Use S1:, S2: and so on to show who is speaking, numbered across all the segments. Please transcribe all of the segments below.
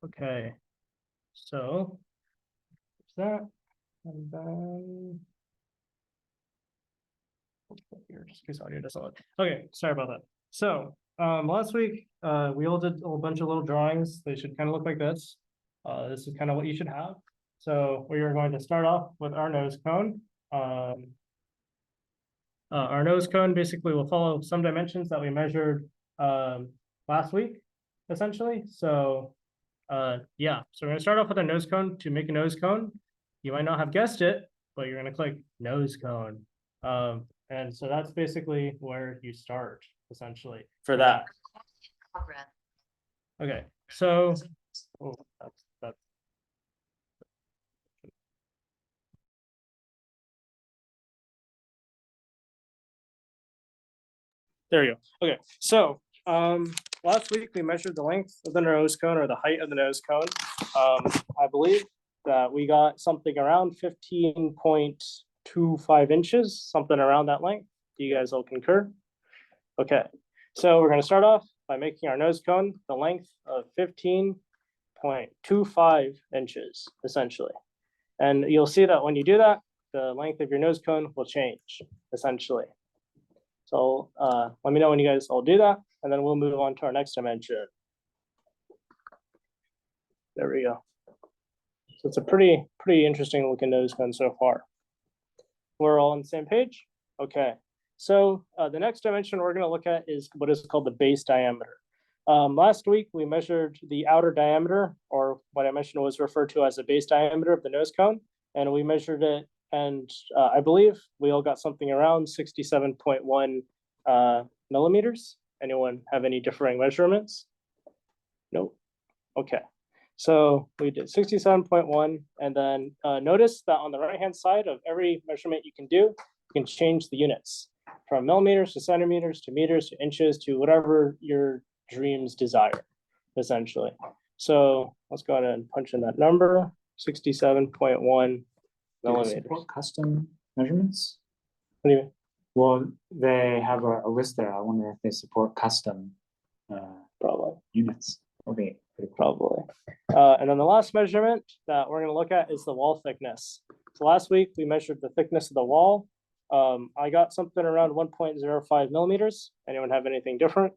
S1: Okay, so there's that, and then here, just in case audio doesn't look. Okay, sorry about that. So last week we all did a bunch of little drawings. They should kind of look like this. This is kind of what you should have. So we are going to start off with our nose cone. Our nose cone basically will follow some dimensions that we measured last week, essentially. So yeah, so we're gonna start off with a nose cone. To make a nose cone, you might not have guessed it, but you're gonna click nose cone. And so that's basically where you start, essentially, for that. Okay, so oh, that's there you go. Okay, so last week we measured the length of the nose cone, or the height of the nose cone. I believe that we got something around 15.25 inches, something around that length. Do you guys all concur? Okay, so we're going to start off by making our nose cone the length of 15.25 inches, essentially. And you'll see that when you do that, the length of your nose cone will change, essentially. So let me know when you guys all do that, and then we'll move on to our next dimension. There we go. So it's a pretty interesting looking nose cone so far. We're all on the same page? Okay. So the next dimension we're going to look at is what is called the base diameter. Last week, we measured the outer diameter, or what I mentioned was referred to as the base diameter of the nose cone, and we measured it, and I believe we all got something around 67.1 millimeters. Anyone have any differing measurements? Nope. Okay. So we did 67.1, and then notice that on the right-hand side of every measurement you can do, you can change the units from millimeters to centimeters to meters to inches to whatever your dreams desire, essentially. So let's go ahead and punch in that number, 67.1 millimeters.
S2: Support custom measurements?
S1: What do you mean?
S2: Well, they have a list there. I wonder if they support custom
S1: Probably.
S2: units. Okay,
S1: probably. And then the last measurement that we're going to look at is the wall thickness. So last week we measured the thickness of the wall. I got something around 1.05 millimeters. Anyone have anything different? I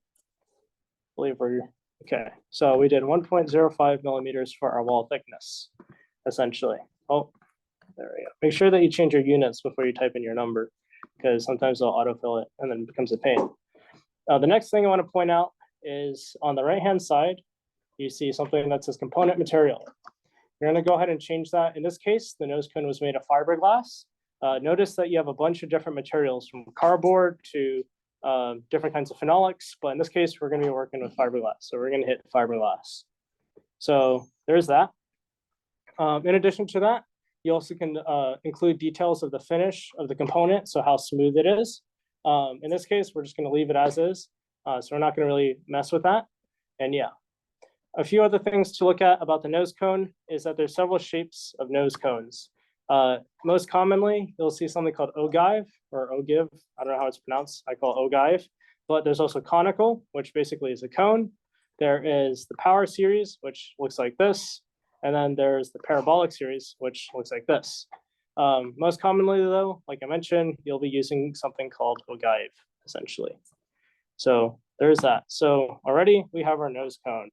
S1: believe we're okay. So we did 1.05 millimeters for our wall thickness, essentially. Oh, there we go. Make sure that you change your units before you type in your number, because sometimes they'll autofill it and then it becomes a pain. The next thing I want to point out is on the right-hand side, you see something that says component material. You're going to go ahead and change that. In this case, the nose cone was made of fiberglass. Notice that you have a bunch of different materials, from cardboard to different kinds of phenolics, but in this case, we're going to be working with fiberglass. So we're going to hit fiberglass. So there's that. In addition to that, you also can include details of the finish of the component, so how smooth it is. In this case, we're just going to leave it as is. So we're not going to really mess with that. And yeah. A few other things to look at about the nose cone is that there's several shapes of nose cones. Most commonly, you'll see something called ogive or ogive. I don't know how it's pronounced. I call it ogive. But there's also conical, which basically is a cone. There is the power series, which looks like this. And then there's the parabolic series, which looks like this. Most commonly, though, like I mentioned, you'll be using something called ogive, essentially. So there's that. So already we have our nose cone.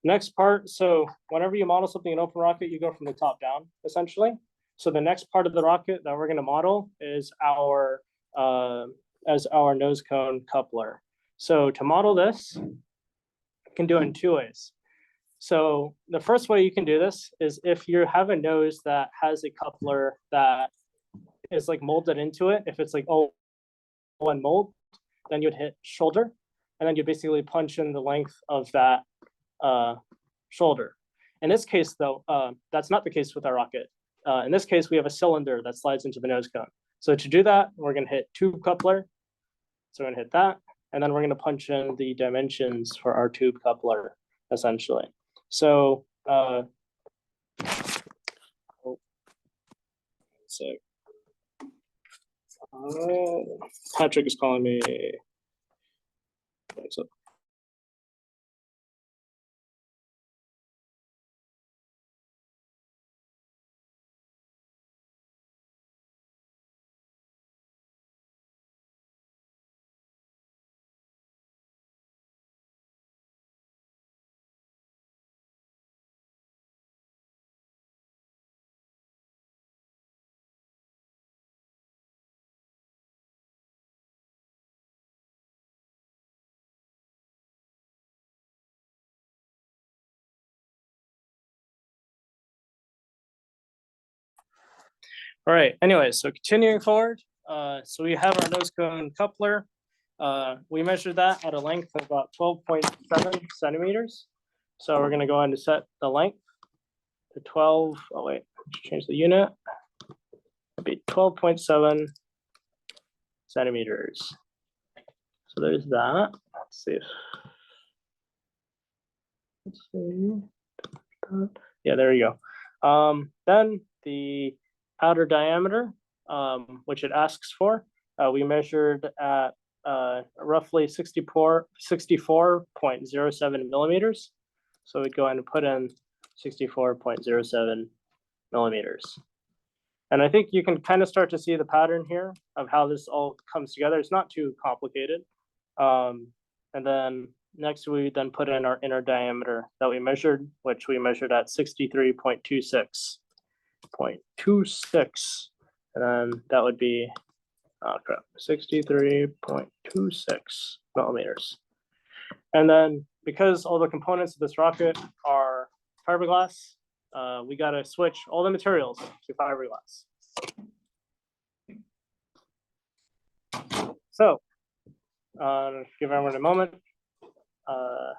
S1: Next part, so whenever you model something in OpenRocket, you go from the top down, essentially. So the next part of the rocket that we're going to model is our nose cone coupler. So to model this, you can do it in two ways. So the first way you can do this is if you have a nose that has a coupler that is like molded into it. If it's like all one mold, then you'd hit shoulder, and then you basically punch in the length of that shoulder. In this case, though, that's not the case with our rocket. In this case, we have a cylinder that slides into the nose cone. So to do that, we're going to hit tube coupler. So we're going to hit that, and then we're going to punch in the dimensions for our tube coupler, essentially. So, Patrick is calling me. So All right, anyway, so continuing forward, so we have our nose cone coupler. We measured that at a length of about 12.7 centimeters. So we're gonna go ahead and set the length to 12, oh wait, change the unit. It'll be 12.7 centimeters. So there's that. Let's see. Yeah, there you go. Then the outer diameter, which it asks for, we measured at roughly 64.07 millimeters. So we'd go ahead and put in 64.07 millimeters. And I think you can kind of start to see the pattern here of how this all comes together. It's not too complicated. And then next we then put in our inner diameter that we measured, which we measured at 63.26. And then that would be 63.26 millimeters. And then because all the components of this rocket are fiberglass, we got to switch all the materials to fiberglass. So give everyone a moment. All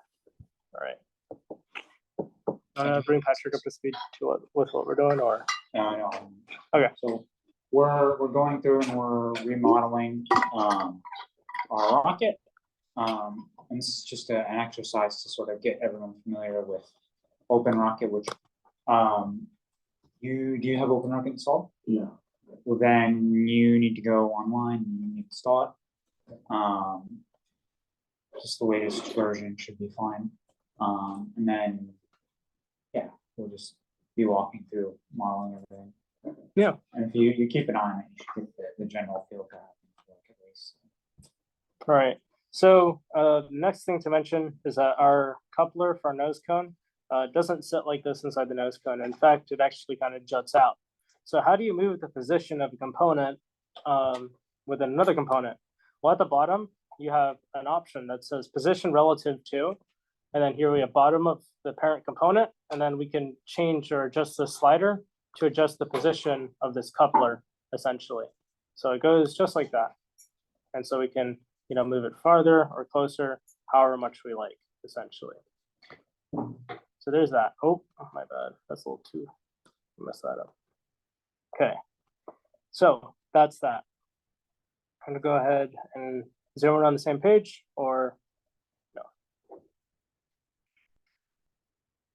S1: right. Bring Patrick up to speed to with what we're doing, or
S2: No.
S1: okay.
S2: So we're going through and we're remodeling our rocket. And this is just an exercise to sort of get everyone familiar with OpenRocket, which do you have OpenRocket installed?
S3: Yeah.
S2: Well, then you need to go online and you need to install it. Just the latest version should be fine. And then, yeah, we'll just be walking through modeling everything.
S1: Yeah.
S2: And if you keep an eye on it, you should get the general feel for how things work at least.
S1: All right. So the next thing to mention is that our coupler for our nose cone doesn't sit like this inside the nose cone. In fact, it actually kind of juts out. So how do you move the position of a component within another component? Well, at the bottom, you have an option that says position relative to, and then here we have bottom of the parent component, and then we can change or adjust the slider to adjust the position of this coupler, essentially. So it goes just like that. And so we can, move it farther or closer, however much we like, essentially. So there's that. Oh, my bad. That's a little too, mess that up. Okay. So that's that. I'm gonna go ahead and zoom in on the same page, or no.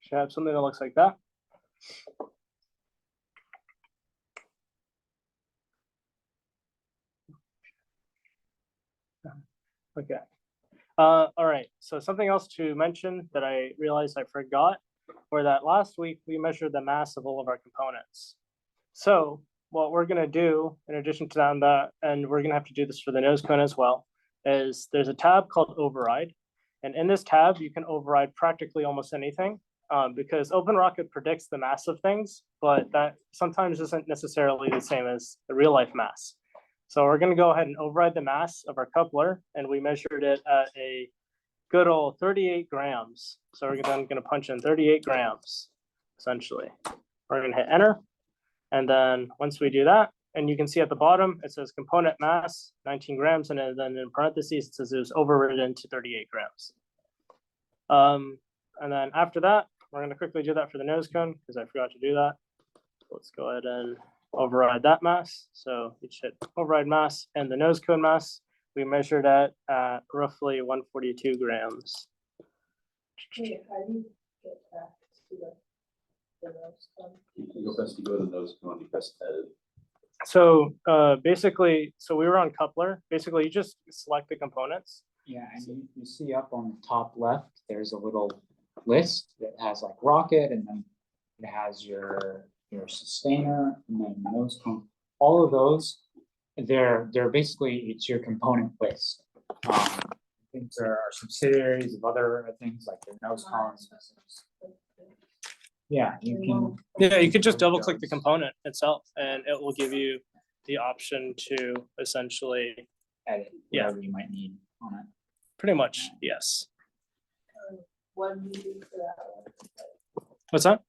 S1: Should I have something that looks like that? Okay. All right. So something else to mention that I realized I forgot, or that last week we measured the mass of all of our components. So what we're gonna do, in addition to that, and we're gonna have to do this for the nose cone as well, is there's a tab called override. And in this tab, you can override practically almost anything, because OpenRocket predicts the mass of things, but that sometimes isn't necessarily the same as the real life mass. So we're gonna go ahead and override the mass of our coupler, and we measured it at a good old 38 grams. So we're then gonna punch in 38 grams, essentially. We're gonna hit enter. And then once we do that, and you can see at the bottom, it says component mass, 19 grams, and then in parentheses, it says it was overridden to 38 grams. And then after that, we're gonna quickly do that for the nose cone, because I forgot to do that. Let's go ahead and override that mass. So we should override mass, and the nose cone mass, we measured at roughly 142 grams.
S4: Wait, how do you get back to the nose cone?
S3: You go press to go to the nose cone, you press edit.
S1: So basically, so we were on coupler. Basically, you just select the components.
S2: Yeah, and you see up on the top left, there's a little list that has like rocket, and then it has your sustainer, and then nose cone. All of those, they're basically, it's your component list. Things are subsidiaries of other things like the nose cones. Yeah, you can.
S1: Yeah, you could just double click the component itself, and it will give you the option to essentially
S2: Edit whatever you might need on it.
S1: pretty much, yes.
S4: What do you do for that one?
S1: What's that?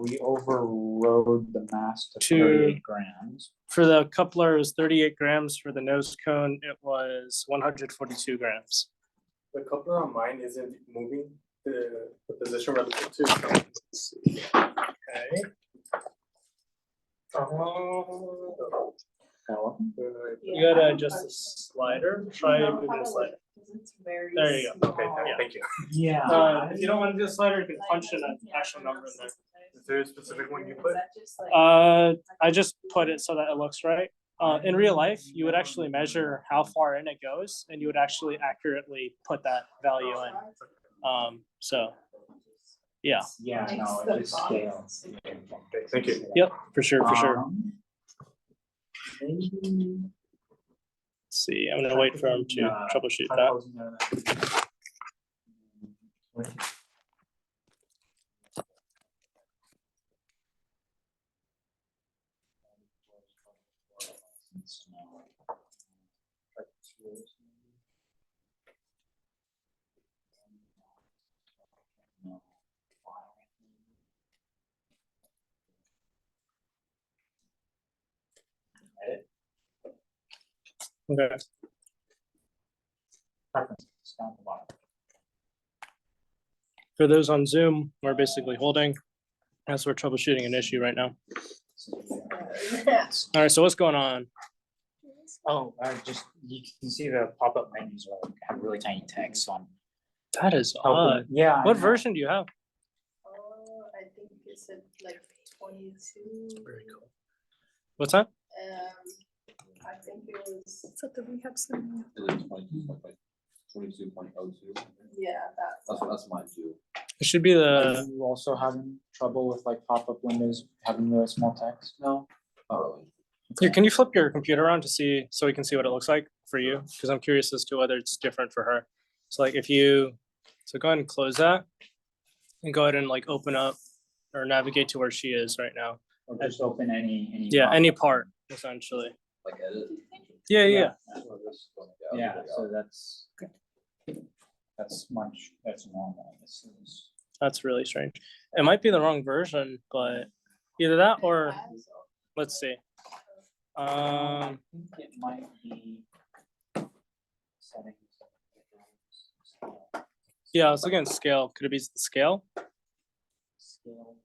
S2: We overrode the mass to
S1: To-
S2: 38 grams.
S1: For the coupler, it was 38 grams. For the nose cone, it was 142 grams.
S5: The coupler on mine isn't moving the position relative to.
S1: Okay. You gotta adjust the slider. Try moving the slider. There you go.
S5: Okay,
S1: Yeah.
S5: thank you.
S2: Yeah.
S1: If you don't want to do the slider, you can punch in an actual number in there.
S5: Is there a specific one you put?
S1: I just put it so that it looks right. In real life, you would actually measure how far in it goes, and you would actually accurately put that value in. So, yeah,
S2: Yeah, no, it just scales.
S5: Okay, thank you.
S1: yep, for sure, for sure.
S2: Maybe.
S1: Let's see, I'm gonna wait for him to troubleshoot that. Okay. For those on Zoom, we're basically holding as we're troubleshooting an issue right now. All right, so what's going on?
S2: Oh, you can see the pop-up menus are have really tiny text, so I'm
S1: That is
S2: helping.
S1: odd.
S2: Yeah. I
S1: What
S2: know.
S1: version do you have?
S4: I think it's at like 22.
S1: Very cool. What's that?
S4: I think it was,
S3: Is it 22.02?
S4: yeah,
S3: That's mine too.
S1: It should be
S2: Are
S1: the,
S2: you also having trouble with like pop-up windows having really small text?
S3: No. Not really.
S1: here, can you flip your computer on to see, so we can see what it looks like for you? Because I'm curious as to whether it's different for her. So like if you, so go ahead and close that and go ahead and like open up or navigate to where she is right now.
S2: Or just open any.
S1: Yeah, any
S2: pop-up.
S1: part essentially.
S3: Like edit.
S1: Yeah, yeah.
S2: Yeah, so that's normal. This is.
S1: That's really strange. It might be the wrong version, but either that or let's see.
S2: I think it might be settings.
S1: Yeah, I was looking at scale. Could it be the scale?
S2: Scale.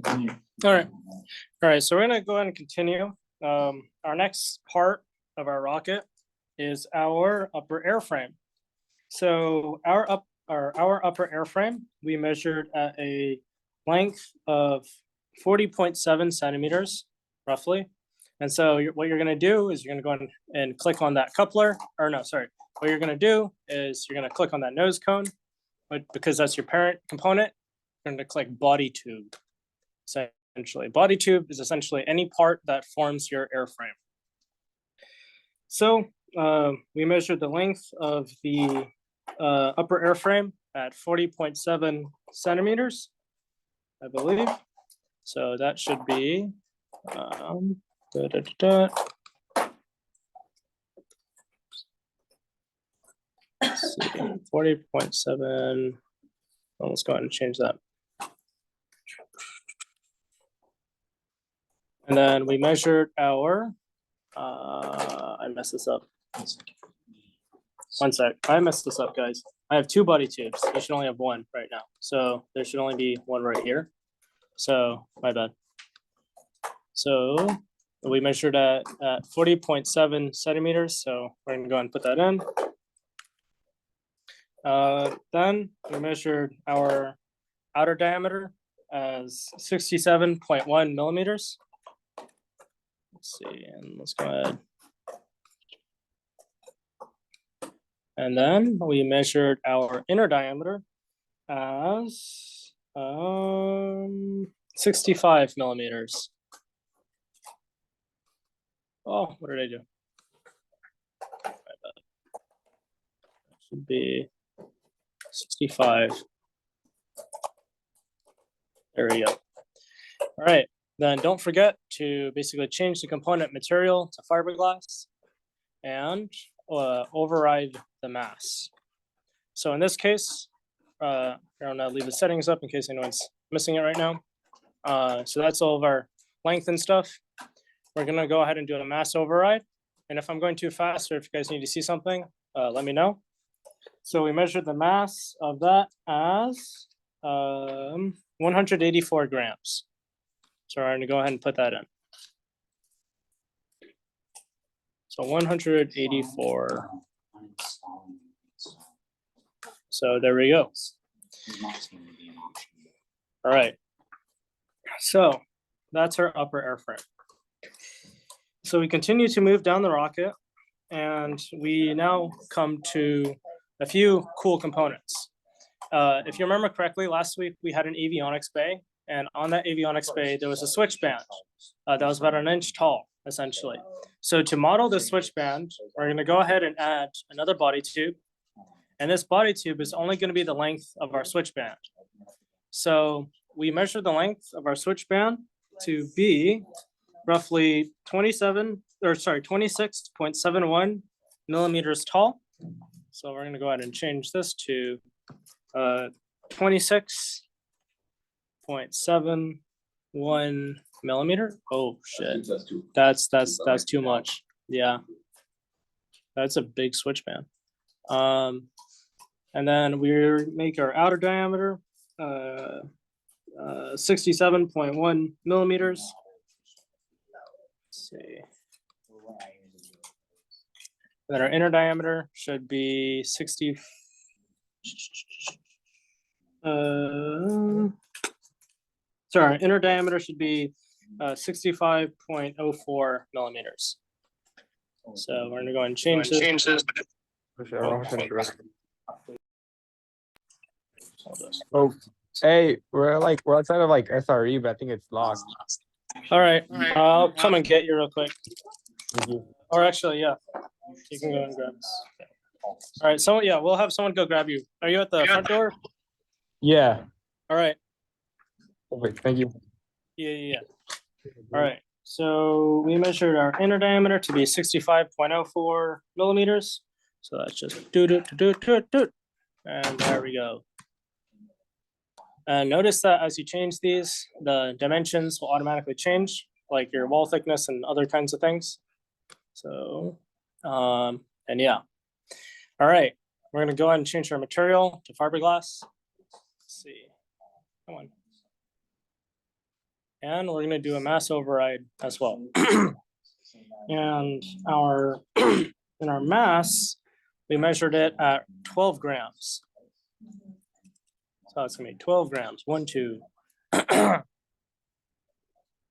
S1: All right. All right, so we're gonna go ahead and continue. Our next part of our rocket is our upper airframe. So our upper airframe, we measured at a length of 40.7 centimeters, roughly. And so what you're gonna do is you're gonna go ahead and click on that coupler, or no, sorry. What you're gonna do is you're gonna click on that nose cone, but because that's your parent component, you're gonna click body tube. Essentially, body tube is essentially any part that forms your airframe. So we measured the length of the upper airframe at 40.7 centimeters, I believe. So that should be 40.7. Let's go ahead and change that. And then we measured our, I messed this up. One sec, I messed this up, guys. I have two body tubes. You should only have one right now. So there should only be one right here. So my bad. So we measured at 40.7 centimeters. So we're gonna go ahead and put that in. Then we measured our outer diameter as 67.1 millimeters. Let's see, and let's go ahead. And then we measured our inner diameter as 65 millimeters. Oh, what did I do? Should be 65. There we go. All right. Then don't forget to basically change the component material to fiberglass and override the mass. So in this case, I'm gonna leave the settings up in case anyone's missing it right now. So that's all of our length and stuff. We're gonna go ahead and do a mass override. And if I'm going too fast or if you guys need to see something, let me know. So we measured the mass of that as 184 grams. So I'm gonna go ahead and put that in. So 184. So there we go. All right. So that's our upper airframe. So we continue to move down the rocket, and we now come to a few cool components. If you remember correctly, last week we had an avionics bay, and on that avionics bay, there was a switch band that was about 1 inch tall, essentially. So to model the switch band, we're gonna go ahead and add another body tube. And this body tube is only gonna be the length of our switch band. So we measure the length of our switch band to be roughly 26.71 millimeters tall. So we're gonna go ahead and change this to 26.71 millimeter. Oh shit, that's too much. Yeah, that's a big switch band. And then we make our outer diameter 67.1 millimeters. Let's see. Then our inner diameter should be 60. Sorry, inner diameter should be 65.04 millimeters. So we're gonna go and change this.
S6: Oh, hey, we're outside of like SRE, but I think it's locked.
S1: All right, I'll come and get you real quick.
S6: Thank you.
S1: Or actually, yeah, you can go and grab this. All right, so yeah, we'll have someone go grab you. Are you at the front door?
S6: Yeah.
S1: All right.
S6: Perfect. Thank you.
S1: Yeah. All right. So we measured our inner diameter to be 65.04 millimeters. So that's just do. And there we go. And notice that as you change these, the dimensions will automatically change, like your wall thickness and other kinds of things. So, and yeah. All right, we're gonna go ahead and change our material to fiberglass. Let's see, come on. And we're gonna do a mass override as well. And our, in our mass, we measured it at 12 grams. So it's gonna be 12 grams, 1, 2.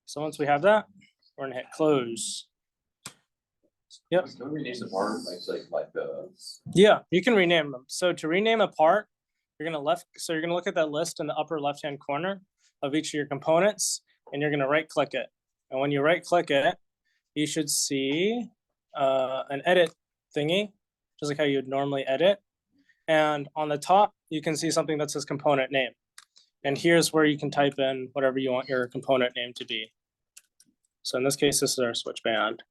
S1: So once we have that, we're gonna hit close. Yep.
S3: Can we rename the part,
S1: Yeah, you can rename them. So to rename a part, you're gonna look at that list in the upper left-hand corner of each of your components, and you're gonna right-click it. And when you right-click it, you should see an edit thingy, just like how you'd normally edit. And on the top, you can see something that says component name. And here's where you can type in whatever you want your component name to be. So in this case, this is our switch band.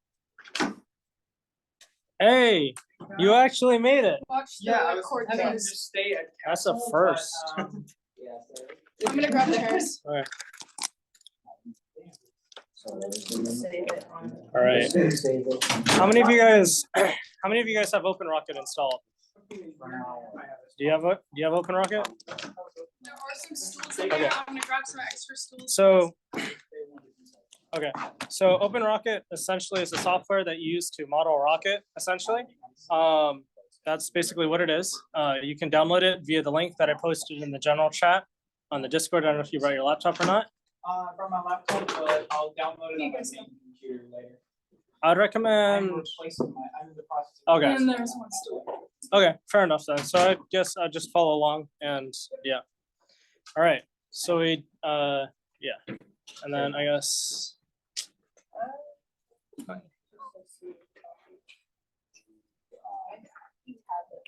S1: Hey, you actually made it.
S4: Watch the
S5: Yeah, I was
S4: record
S5: having to
S4: this.
S5: just stay at.
S1: That's a
S5: Castle,
S1: first.
S5: but,
S4: I'm gonna grab the hairs.
S1: Okay.
S4: Save it on.
S1: All right. How many of you guys have OpenRocket installed? Do you have OpenRocket?
S4: There are some stools in
S1: Okay.
S4: there. I'm gonna grab some extra stools.
S1: So, okay. So OpenRocket essentially is the software that you use to model a rocket, essentially. That's basically what it is. You can download it via the link that I posted in the general chat on the Discord. I don't know if you brought your laptop or not.
S2: From my laptop, but I'll download it on my main computer later.
S1: I'd recommend.
S2: I'm in the process of.
S1: Okay.
S4: And there's one stool.
S1: Okay, fair enough then. So I guess I'll just follow along and yeah. All right, so we, yeah. And then I guess.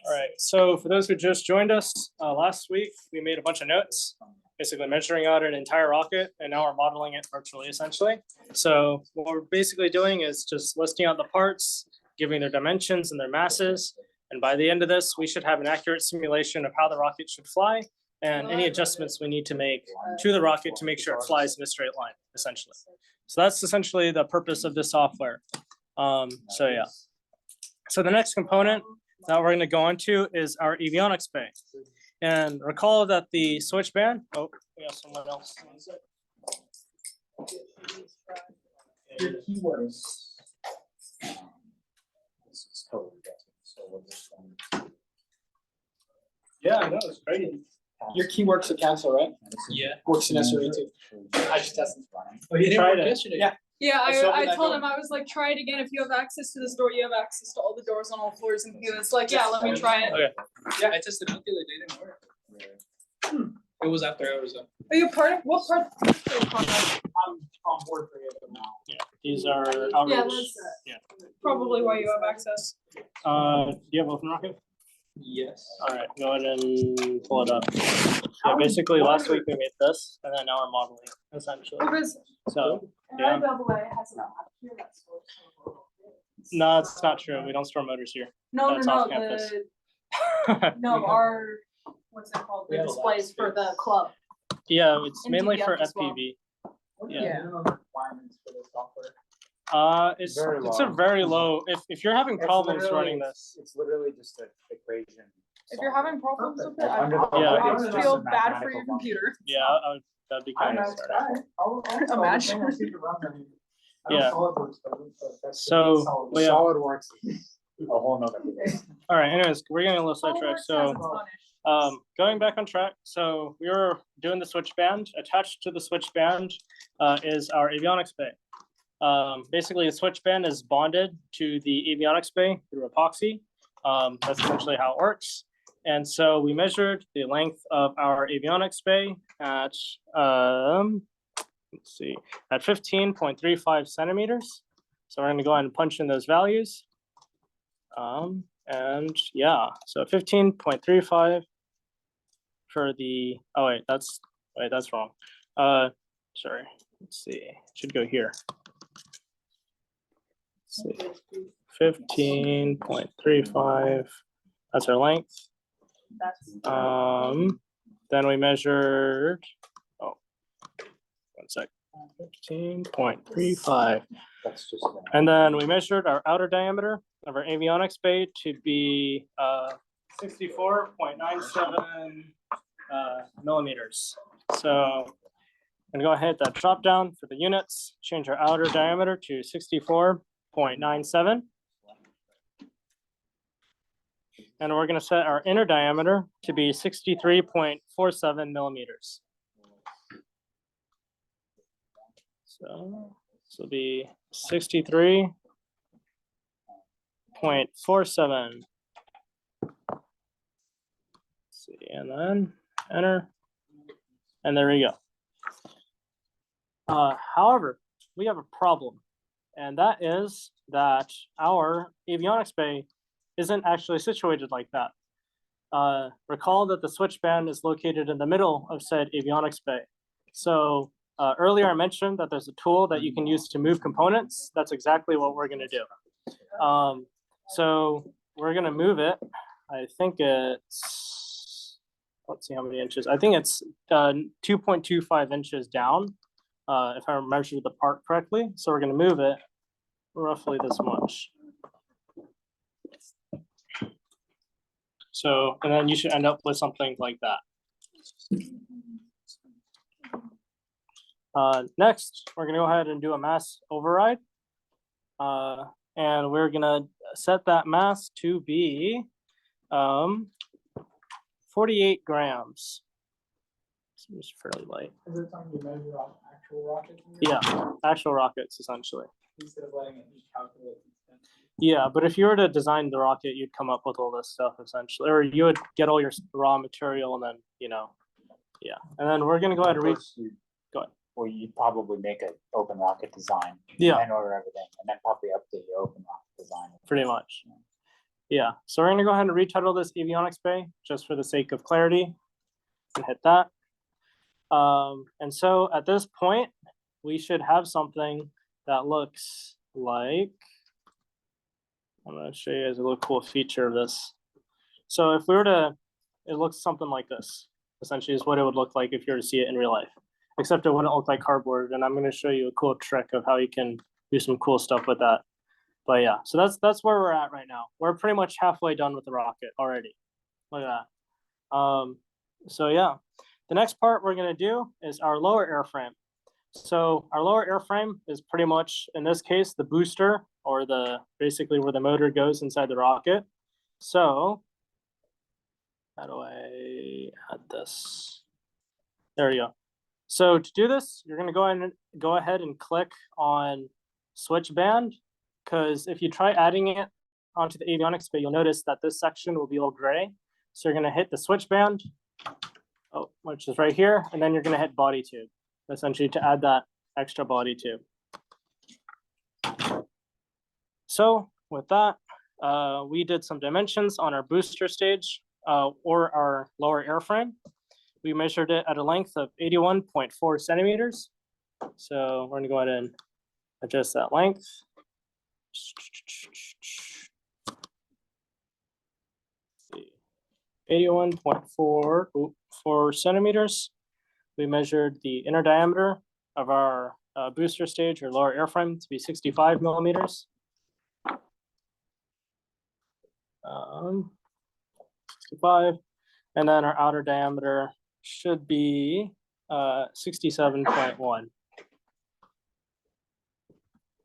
S1: All right, so for those who just joined us, last week, we made a bunch of notes. basically measuring out an entire rocket, and now we're modeling it virtually, essentially. So what we're basically doing is just listing out the parts, giving their dimensions and their masses. And by the end of this, we should have an accurate simulation of how the rocket should fly and any adjustments we need to make to the rocket to make sure it flies in a straight line, essentially. So that's essentially the purpose of this software. So yeah. So the next component that we're going to go into is our avionics bay. And recall that the switch band, oh, we have someone else.
S2: Your keywords. This is code. So we're just going
S1: Yeah, I know, it's crazy.
S7: Your key works at Castle, right?
S2: Yeah.
S7: Works in SRE too. I just tested.
S1: Oh, you
S7: Tried
S1: tried it?
S7: yesterday.
S1: Yeah.
S4: Yeah,
S7: I showed him
S4: I
S7: that
S4: told
S7: door.
S4: him, I was like, try it again. If you have access to this door, you have access to all the doors on all floors. And he was like, yeah, let me try it.
S1: Okay.
S7: Yeah, I tested it out the other day, didn't work. It was after I was
S4: Are you part of, what part?
S7: I'm on board for it now.
S1: Yeah, these are
S4: Yeah,
S1: outreach.
S4: that's
S1: Yeah.
S4: probably why you have access.
S1: Do you have OpenRocket?
S7: Yes.
S1: All right, go ahead and pull it up. Yeah, basically last week we made this, and then now we're modeling it, essentially.
S4: Because
S1: So, yeah.
S4: has an app here that's.
S1: No, it's not true. We don't store motors here.
S4: No,
S1: That's
S4: no,
S1: off
S4: no,
S1: campus.
S4: no, our, what's it called,
S7: We
S4: the
S7: have a lab
S4: displays for the club.
S1: Yeah, it's
S4: And
S1: mainly
S4: DBF
S1: for
S4: as well.
S1: FPV.
S7: What are
S1: Yeah.
S7: the minimum requirements for this software?
S1: It's
S2: Very
S1: it's a
S2: low.
S1: very low, if you're having
S2: It's
S1: problems
S2: literally-
S1: running this.
S2: It's literally just an equation.
S4: If you're having problems with it,
S2: Like,
S4: I
S2: under the
S1: Yeah.
S2: hood,
S4: I
S2: it's
S4: would
S2: just
S4: feel
S2: a
S4: bad for
S2: mathematical
S4: your
S2: function.
S4: computer.
S1: Yeah, that'd be kind of starting.
S4: Imagine.
S1: Yeah. So, well, yeah.
S2: SolidWorks is a whole nother.
S1: All right, anyways, we're getting a little sidetracked,
S4: SolidWorks has its
S1: so.
S4: fun
S1: Going back on track, so we were doing the switch band. Attached to the switch band is our avionics bay. Basically, the switch band is bonded to the avionics bay through epoxy. That's essentially how it works. And so we measured the length of our avionics bay at let's see, at 15.35 centimeters. So we're going to go ahead and punch in those values. And yeah, so 15.35 for the, oh wait, that's wrong. Sorry, let's see, it should go here. Let's see, 15.35, that's our length. Then we measured, oh, 1 sec, 15.35.
S2: That's just.
S1: And then we measured our outer diameter of our avionics bay to be 64.97 millimeters. So I'm gonna go ahead, that drop down for the units, change our outer diameter to 64.97. And we're gonna set our inner diameter to be 63.47 millimeters. So this will be 63.47. See, and then enter, and there we go. However, we have a problem, and that is that our avionics bay isn't actually situated like that. Recall that the switch band is located in the middle of said avionics bay. So earlier I mentioned that there's a tool that you can use to move components. That's exactly what we're gonna do. So we're gonna move it. I think it's, let's see how many inches. I think it's 2.25 inches down, if I measured the part correctly. So we're gonna move it roughly this much. So, and then you should end up with something like that. Next, we're gonna go ahead and do a mass override. And we're gonna set that mass to be 48 grams. Seems fairly light.
S7: Is it something you measure on actual rockets?
S1: Yeah, actual rockets essentially.
S7: Instead of letting it just calculate.
S1: Yeah, but if you were to design the rocket, you'd come up with all this stuff essentially, or you would get all your raw material and then, you know, yeah. And then we're gonna go ahead and reach. Go ahead.
S2: Well, you'd probably make an OpenRocket design.
S1: Yeah.
S2: And order everything, and then probably update your OpenRocket design.
S1: Pretty much. Yeah, so we're gonna go ahead and retitle this avionics bay just for the sake of clarity and hit that. And so at this point, we should have something that looks like, I'm gonna show you guys a little cool feature of this. So if we were to, it looks something like this, essentially is what it would look like if you were to see it in real life, except it wouldn't look like cardboard. And I'm gonna show you a cool trick of how you can do some cool stuff with that. But yeah, so that's where we're at right now. We're pretty much halfway done with the rocket already. Look at that. So yeah, the next part we're gonna do is our lower airframe. So our lower airframe is pretty much, in this case, the booster, or the basically where the motor goes inside the rocket. So how do I add this? There we go. So to do this, you're gonna go ahead and click on switch band, because if you try adding it onto the avionics bit, you'll notice that this section will be all gray. So you're gonna hit the switch band, which is right here, and then you're gonna hit body tube, essentially to add that extra body tube. So with that, we did some dimensions on our booster stage or our lower airframe. We measured it at a length of 81.4 centimeters. So we're gonna go ahead and adjust that length. 81.4 centimeters. We measured the inner diameter of our booster stage or lower airframe to be 65 millimeters. 65, and then our outer diameter should be 67.1.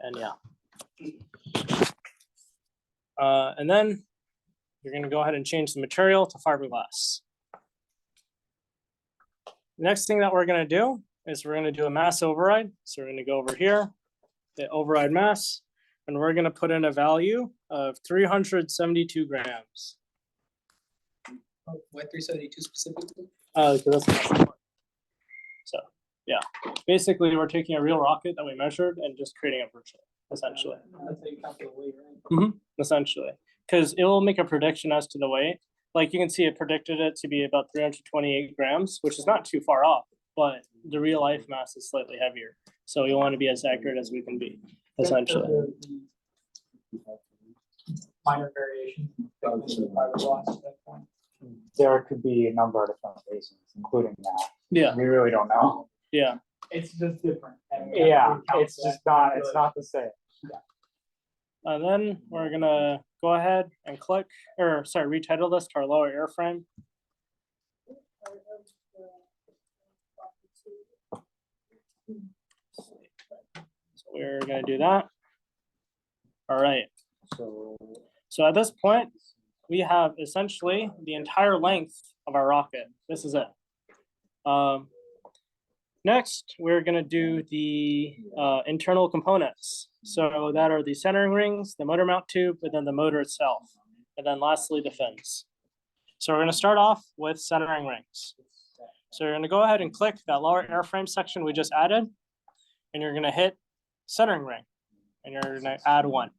S1: And yeah. And then you're going to go ahead and change the material to fiberglass. Next thing that we're going to do is we're going to do a mass override. So we're going to go over here, the override mass, and we're going to put in a value of 372 grams.
S7: Why 372 specifically?
S1: Because that's the mass part. So yeah, basically we're taking a real rocket that we measured and just creating a virtual, essentially.
S7: That's how you calculate weight, right?
S1: Essentially, because it will make a prediction as to the weight. Like you can see, it predicted it to be about 328 grams, which is not too far off, but the real life mass is slightly heavier. So you want to be as accurate as we can be, essentially.
S2: Minor variations in thickness of fiberglass at that point. There could be a number of different reasons, including that.
S1: Yeah,
S2: We really don't know.
S1: yeah.
S2: It's just different. Yeah, it's just not, it's not the same.
S1: And then we're gonna go ahead and click, or sorry, retitle this to our lower airframe. So we're gonna do that. All right. So at this point, we have essentially the entire length of our rocket. This is it. Next, we're gonna do the internal components. So that are the centering rings, the motor mount tube, and then the motor itself. And then lastly, the fins. So we're gonna start off with centering rings. So you're gonna go ahead and click that lower airframe section we just added, and you're gonna hit centering ring, and you're gonna add one.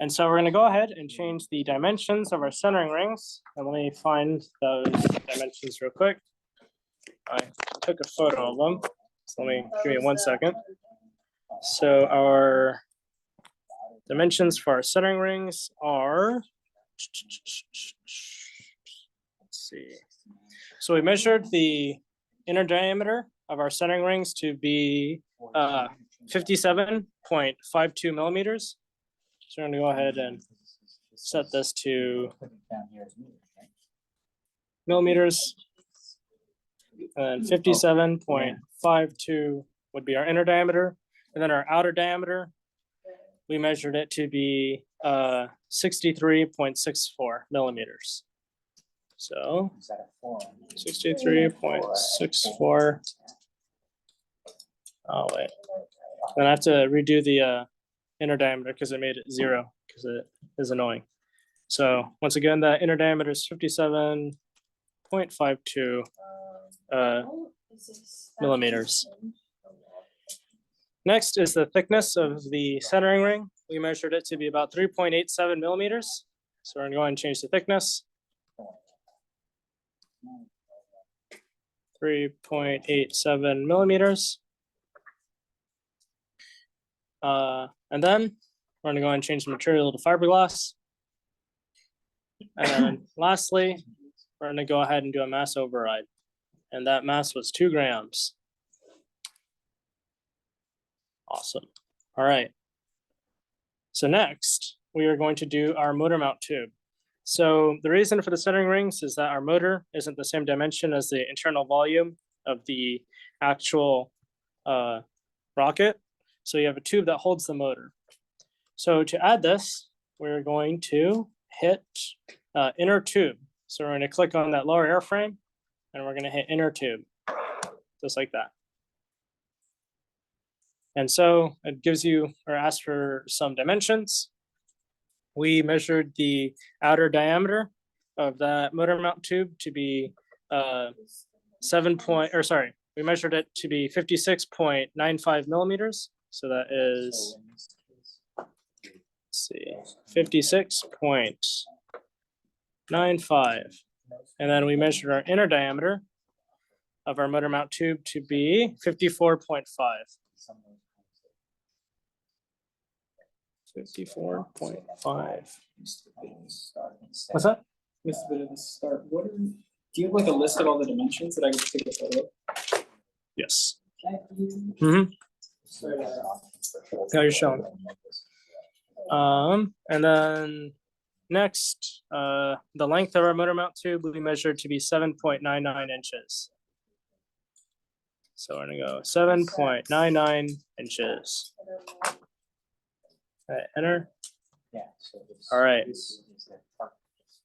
S1: And so we're gonna go ahead and change the dimensions of our centering rings. And let me find those dimensions real quick. I took a photo of them. So give me 1 second. So our dimensions for our centering rings are, let's see. So we measured the inner diameter of our centering rings to be 57.52 millimeters. So we're gonna go ahead and set this to millimeters. And 57.52 would be our inner diameter. And then our outer diameter, we measured it to be 63.64 millimeters. So 63.64. Oh, wait. Then I have to redo the inner diameter because I made it 0 because it is annoying. So once again, the inner diameter is 57.52 millimeters. Next is the thickness of the centering ring. We measured it to be about 3.87 millimeters. So we're gonna go ahead and change the thickness. 3.87 millimeters. And then we're gonna go and change the material to fiberglass. And then lastly, we're gonna go ahead and do a mass override. And that mass was 2 grams. Awesome. All right. So next, we are going to do our motor mount tube. So the reason for the centering rings is that our motor isn't the same dimension as the internal volume of the actual rocket. So you have a tube that holds the motor. So to add this, we're going to hit inner tube. So we're going to click on that lower airframe and we're going to hit inner tube, just like that. And so it gives you or asks for some dimensions. We measured the outer diameter of that motor mount tube to be we measured it to be 56.95 millimeters. So that is, let's see, 56.95. And then we measured our inner diameter of our motor mount tube to be 54.5. 54.5. What's that?
S7: Missed a bit of the start. What do you have like a list of all the dimensions that I can just take a photo of?
S1: Yes. Mm-hmm. Yeah, you're showing. And then next, the length of our motor mount tube we measured to be 7.99 inches. So we're gonna go 7.99 inches. Okay, enter. All right.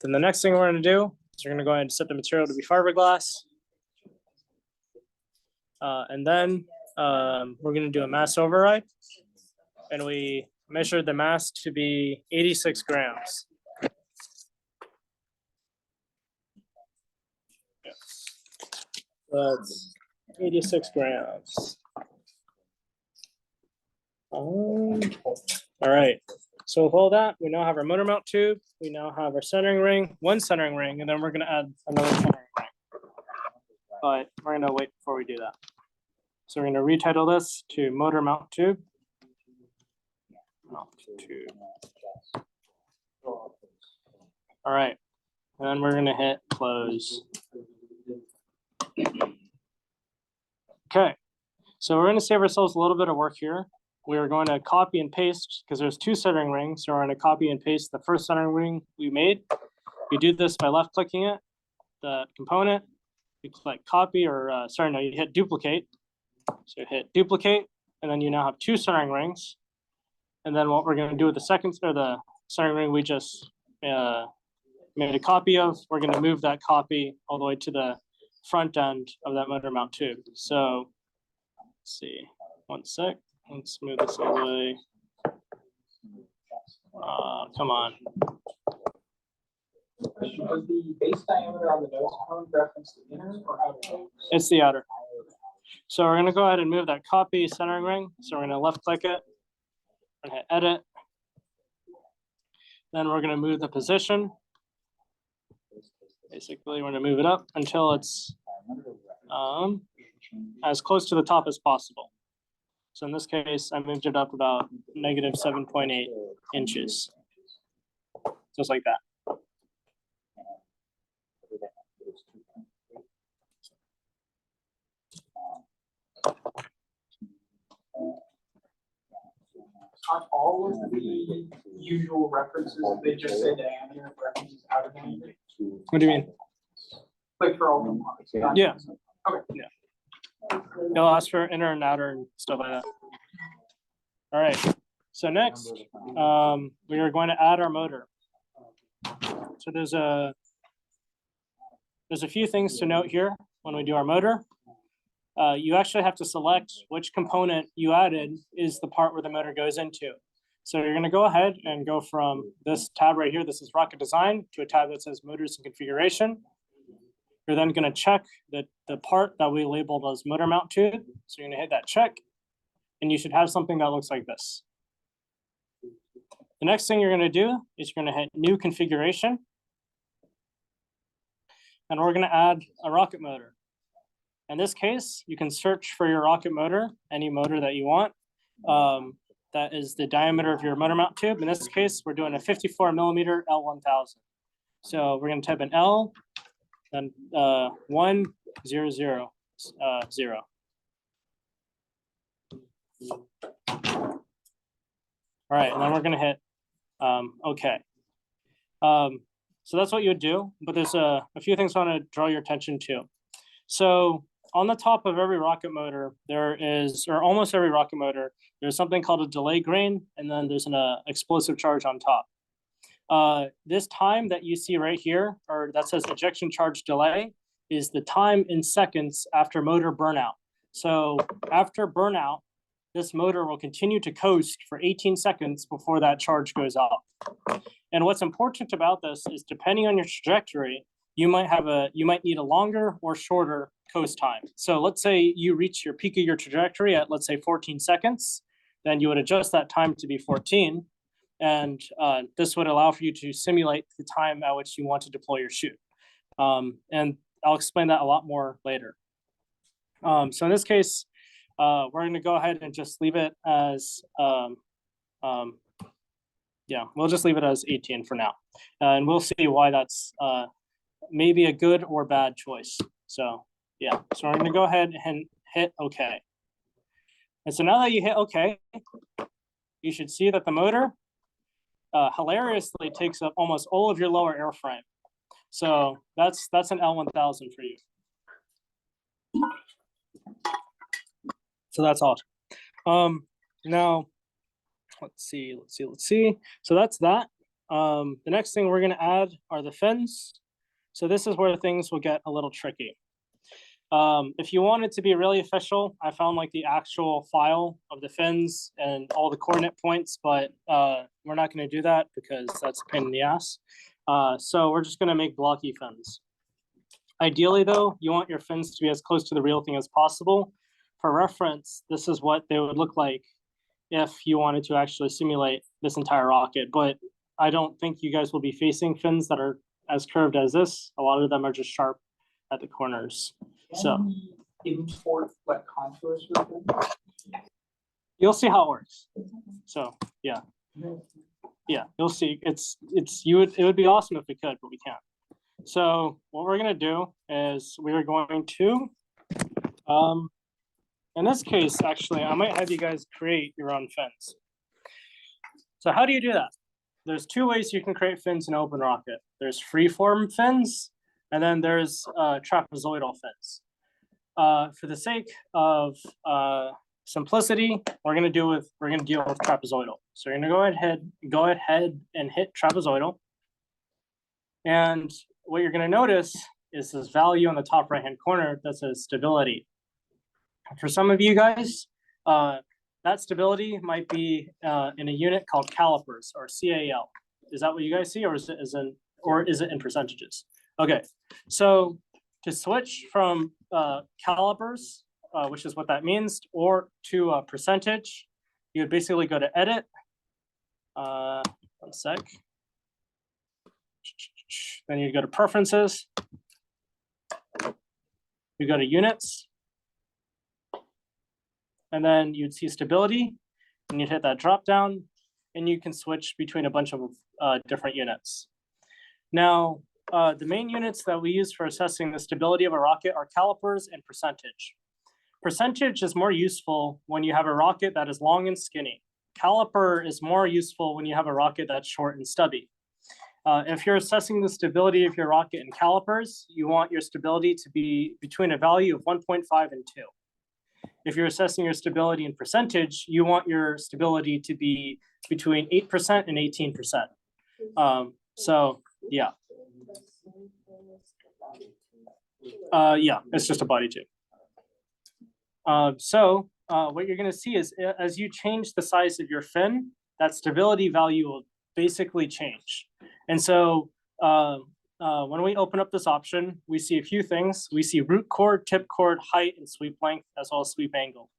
S1: Then the next thing we're gonna do is we're gonna go ahead and set the material to be fiberglass. And then we're gonna do a mass override. And we measured the mass to be 86 grams. Yeah. That's 86 grams. All right. So with all that, we now have our motor mount tube. We now have our centering ring, one centering ring, and then we're gonna add another centering ring. But we're gonna wait before we do that. So we're gonna retitle this to motor mount tube. Mount tube. All right. And then we're gonna hit close. Okay. So we're gonna save ourselves a little bit of work here. We are going to copy and paste because there's 2 centering rings. So we're going to copy and paste the first centering ring we made. You do this by left clicking it, the component, you click copy or you hit duplicate. So hit duplicate, and then you now have 2 centering rings. And then what we're going to do with the second or the centering ring we just made a copy of, we're going to move that copy all the way to the front end of that motor mount tube. So let's see, one sec. Let's move this away. Come on.
S7: Is the base diameter on the nose cone reference to inner or outer?
S1: It's the outer. So we're gonna go ahead and move that copy centering ring. So we're gonna left click it. We're gonna hit edit. Then we're gonna move the position. Basically, we're gonna move it up until it's as close to the top as possible. So in this case, I moved it up about negative 7.8 inches. Just like that.
S7: Aren't all of the usual references, they just say diameter references outer diameter?
S1: What do you mean?
S7: Like for all of them?
S1: Yeah.
S7: Okay.
S1: Yeah. It'll ask for inner and outer and stuff like that. All right. So next, we are going to add our motor. So there's a few things to note here when we do our motor. You actually have to select which component you added is the part where the motor goes into. So you're going to go ahead and go from this tab right here, this is Rocket Design, to a tab that says Motors and Configuration. You're then going to check the part that we labeled as motor mount tube. So you're going to hit that check, and you should have something that looks like this. The next thing you're going to do is you're going to hit New Configuration. And we're going to add a rocket motor. In this case, you can search for your rocket motor, any motor that you want. That is the diameter of your motor mount tube. In this case, we're doing a 54 millimeter L1000. So we're going to type in L, then 1, 0, 0, 0. All right, and then we're going to hit OK. So that's what you would do, but there's a few things I want to draw your attention to. So on the top of every rocket motor, there is, or almost every rocket motor, there's something called a delay grain, and then there's an explosive charge on top. This time that you see right here, or that says ejection charge delay, is the time in seconds after motor burnout. So after burnout, this motor will continue to coast for 18 seconds before that charge goes off. And what's important about this is depending on your trajectory, you might need a longer or shorter coast time. So let's say you reach your peak of your trajectory at, let's say, 14 seconds, then you would adjust that time to be 14. And this would allow for you to simulate the time at which you want to deploy your chute. And I'll explain that a lot more later. So in this case, we're going to go ahead and just leave it as, yeah, we'll just leave it as 18 for now. And we'll see why that's maybe a good or bad choice. So yeah, so we're going to go ahead and hit OK. And so now that you hit OK, you should see that the motor hilariously takes up almost all of your lower airframe. So that's an L1000 for you. So that's awesome. Now, let's see. So that's that. The next thing we're going to add are the fins. So this is where things will get a little tricky. If you want it to be really official, I found like the actual file of the fins and all the coordinate points, but we're not going to do that because that's a pain in the ass. So we're just going to make blocky fins. Ideally, though, you want your fins to be as close to the real thing as possible. For reference, this is what they would look like if you wanted to actually simulate this entire rocket. But I don't think you guys will be facing fins that are as curved as this. A lot of them are just sharp at the corners. So
S7: Can we import like contours for them?
S1: you'll see how it works. So yeah, you'll see. It would be awesome if we could, but we can't. So what we're gonna do is we're going to, in this case, actually, I might have you guys create your own fins. So how do you do that? There's two ways you can create fins in OpenRocket. There's freeform fins, and then there's trapezoidal fins. For the sake of simplicity, we're gonna deal with trapezoidal. So we're gonna go ahead and hit trapezoidal. And what you're gonna notice is this value on the top right-hand corner that says stability. For some of you guys, that stability might be in a unit called calipers or CAL. Is that what you guys see, or is it in percentages? Okay, so to switch from calipers, which is what that means, or to a percentage, you would basically go to edit. 1 sec. Then you go to preferences. You go to units. And then you'd see stability, and you'd hit that drop down, and you can switch between a bunch of different units. Now, the main units that we use for assessing the stability of a rocket are calipers and percentage. Percentage is more useful when you have a rocket that is long and skinny. Caliper is more useful when you have a rocket that's short and stubby. If you're assessing the stability of your rocket in calipers, you want your stability to be between a value of 1.5 and 2. If you're assessing your stability in percentage, you want your stability to be between 8% and 18%. So yeah. Yeah, it's just a body tube. So what you're gonna see is as you change the size of your fin, that stability value will basically change. And so when we open up this option, we see a few things. We see root chord, tip chord, height, and sweep length, as well as sweep angle.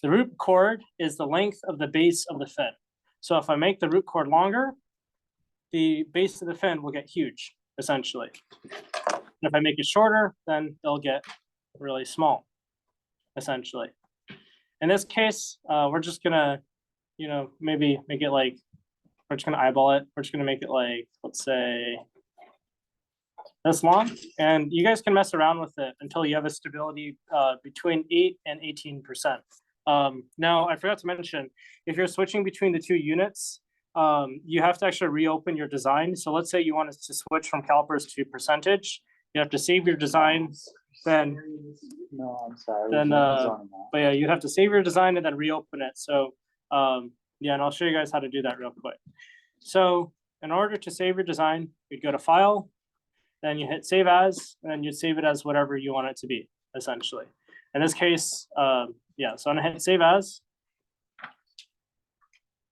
S1: The root chord is the length of the base of the fin. So if I make the root chord longer, the base of the fin will get huge, essentially. And if I make it shorter, then it'll get really small, essentially. In this case, we're just gonna, maybe make it like, we're just gonna eyeball it. We're just gonna make it like, let's say, this long, and you guys can mess around with it until you have a stability between 8 and 18%. Now, I forgot to mention, if you're switching between the two units, you have to actually reopen your design. So let's say you want to switch from calipers to percentage, you have to save your design, then,
S2: No, I'm sorry.
S1: Then,
S2: zoning out.
S1: but yeah, you have to save your design and then reopen it. So yeah, and I'll show you guys how to do that real quick. So in order to save your design, you'd go to File, then you hit Save As, and then you'd save it as whatever you want it to be, essentially. In this case, yeah, so I'm gonna hit Save As.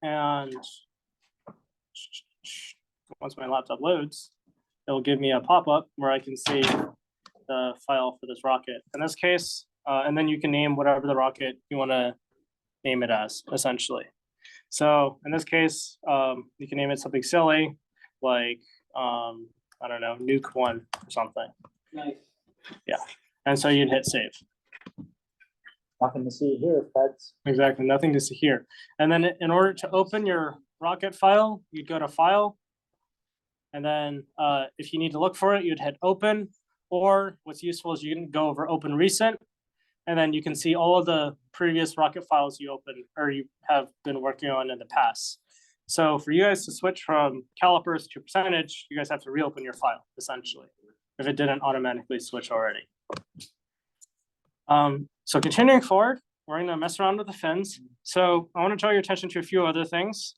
S1: And once my laptop loads, it'll give me a pop-up where I can save the file for this rocket. In this case, and then you can name whatever the rocket you want to name it as, essentially. So in this case, you can name it something silly, like, I don't know, Nuke 1 or something.
S7: Nice.
S1: Yeah, and so you'd hit save.
S2: Nothing to see here, Feds.
S1: Exactly, nothing to see here. And then in order to open your rocket file, you'd go to File. And then if you need to look for it, you'd hit Open. Or what's useful is you can go over Open Recent. And then you can see all of the previous rocket files you opened or you have been working on in the past. So for you guys to switch from calipers to percentage, you guys have to reopen your file, essentially, if it didn't automatically switch already. So continuing forward, we're gonna mess around with the fins. So I wanna draw your attention to a few other things.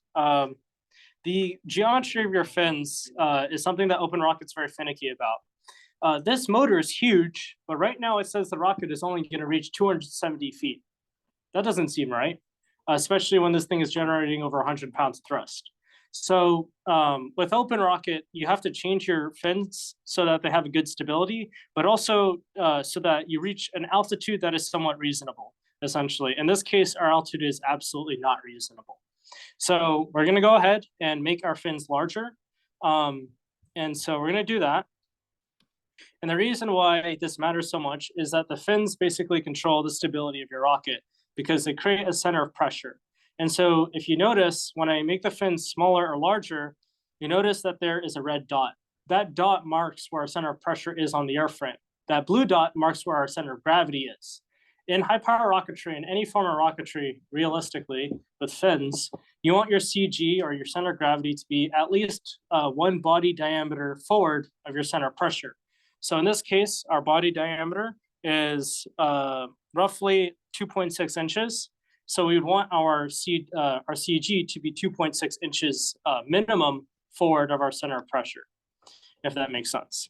S1: The geometry of your fins is something that OpenRocket's very finicky about. This motor is huge, but right now it says the rocket is only gonna reach 270 feet. That doesn't seem right, especially when this thing is generating over 100 pounds of thrust. So with OpenRocket, you have to change your fins so that they have a good stability, but also so that you reach an altitude that is somewhat reasonable, essentially. In this case, our altitude is absolutely not reasonable. So we're gonna go ahead and make our fins larger. And so we're gonna do that. And the reason why this matters so much is that the fins basically control the stability of your rocket because they create a center of pressure. And so if you notice, when I make the fins smaller or larger, you notice that there is a red dot. That dot marks where our center of pressure is on the airframe. That blue dot marks where our center of gravity is. In high power rocketry, in any form of rocketry, realistically, with fins, you want your CG or your center of gravity to be at least one body diameter forward of your center of pressure. So in this case, our body diameter is roughly 2.6 inches. So we would want our CG to be 2.6 inches minimum forward of our center of pressure, if that makes sense.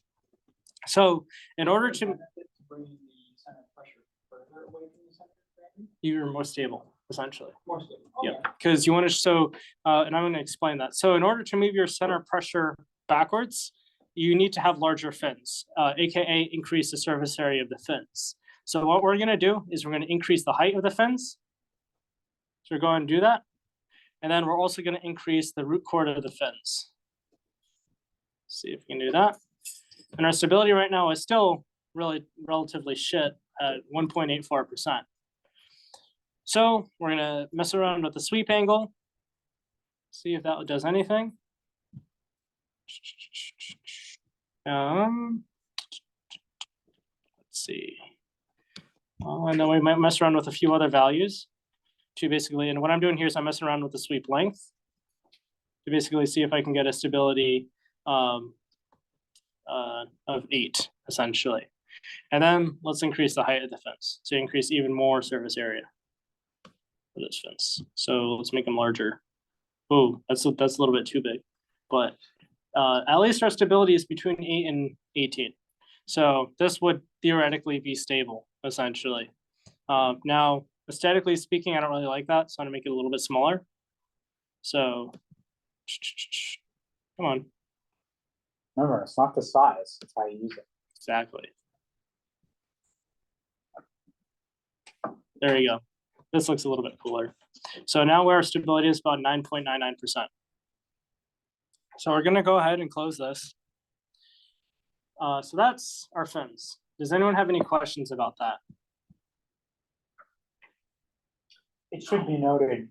S1: So in order to
S7: bring the center of pressure further away from the center of gravity,
S1: you're more stable, essentially.
S7: more stable.
S1: Yeah, because you want to and I'm going to explain that. So in order to move your center of pressure backwards, you need to have larger fins, aka increase the surface area of the fins. So what we're going to do is we're going to increase the height of the fins. So we're going to do that. And then we're also going to increase the root chord of the fins. Let's see if we can do that. And our stability right now is still really relatively shit at 1.84%. So we're going to mess around with the sweep angle. See if that does anything. Let's see. And then we might mess around with a few other values to basically, and what I'm doing here is I'm messing around with the sweep length to basically see if I can get a stability of 8, essentially. And then let's increase the height of the fence to increase even more surface area for this fence. So let's make them larger. Oh, that's a little bit too big, but at least our stability is between 8 and 18. So this would theoretically be stable, essentially. Now, aesthetically speaking, I don't really like that, so I'm gonna make it a little bit smaller. So, come on.
S2: Remember, it's not the size, it's how you use it.
S1: Exactly. There you go. This looks a little bit cooler. So now our stability is about 9.99%. So we're gonna go ahead and close this. So that's our fins. Does anyone have any questions about that?
S2: It should be noted,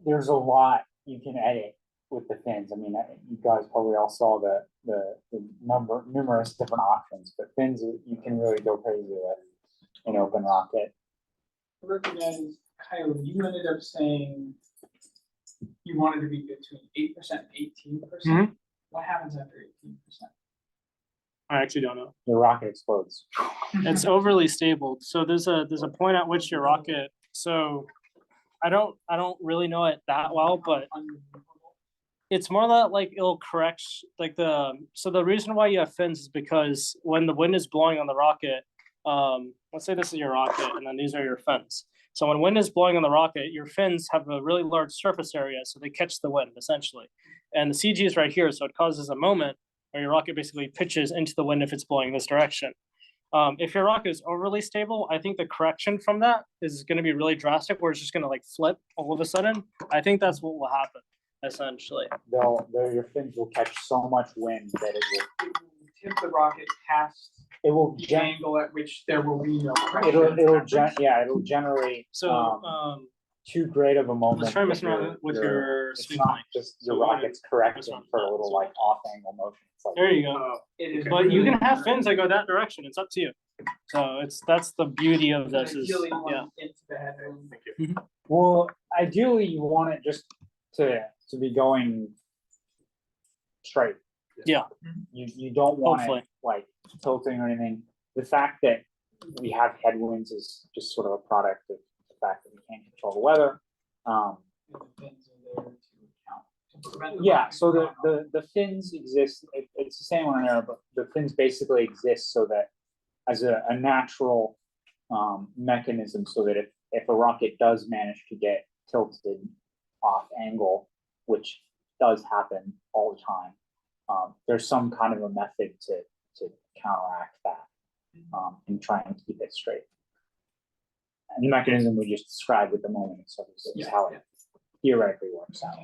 S2: there's a lot you can edit with the fins. I mean, you guys probably all saw the numerous different options, but fins you can really go crazy with in OpenRocket.
S7: I recognize, Kyle, you ended up saying you wanted to be between 8% and 18%. What happens after 18%?
S1: I actually don't know.
S2: The rocket explodes.
S1: It's overly stable. So there's a point at which your rocket, so I don't really know it that well, but it's more that like it'll correct like so the reason why you have fins is because when the wind is blowing on the rocket, let's say this is your rocket and then these are your fins. So when wind is blowing on the rocket, your fins have a really large surface area, so they catch the wind essentially. And the CG is right here, so it causes a moment where your rocket basically pitches into the wind if it's blowing this direction. If your rocket is overly stable, I think the correction from that is going to be really drastic, where it's just going to like flip all of a sudden. I think that's what will happen, essentially.
S2: Your fins will catch so much wind that it
S7: Tip the rocket past
S2: will
S7: the angle at which there will be no
S2: it'll generate
S1: So
S2: too great of a moment.
S1: let's try messing around with your
S2: it's
S1: sweep
S2: not
S1: link.
S2: just your rocket's correcting for a little like off angle motion. It's like,
S1: There you go.
S7: It is
S1: But you
S7: really
S1: can have fins that go that direction. It's up to you. So that's the beauty of this is,
S7: ideally one
S1: yeah.
S7: into the header.
S2: well, ideally you want it just to be going straight.
S1: Yeah.
S2: You don't want
S1: Hopefully.
S2: it like tilting or anything. The fact that we have headwinds is just sort of a product of the fact that we can't control the weather.
S7: And the fins are there to account, to prevent the
S2: Yeah,
S7: rocket
S2: so
S7: from going off.
S2: the fins exist, it's the same on air, but the fins basically exist so that as a natural mechanism, so that if a rocket does manage to get tilted off angle, which does happen all the time, there's some kind of a method to counteract that and try and keep it straight. And the mechanism we just described at the moment, so this is how it theoretically works out.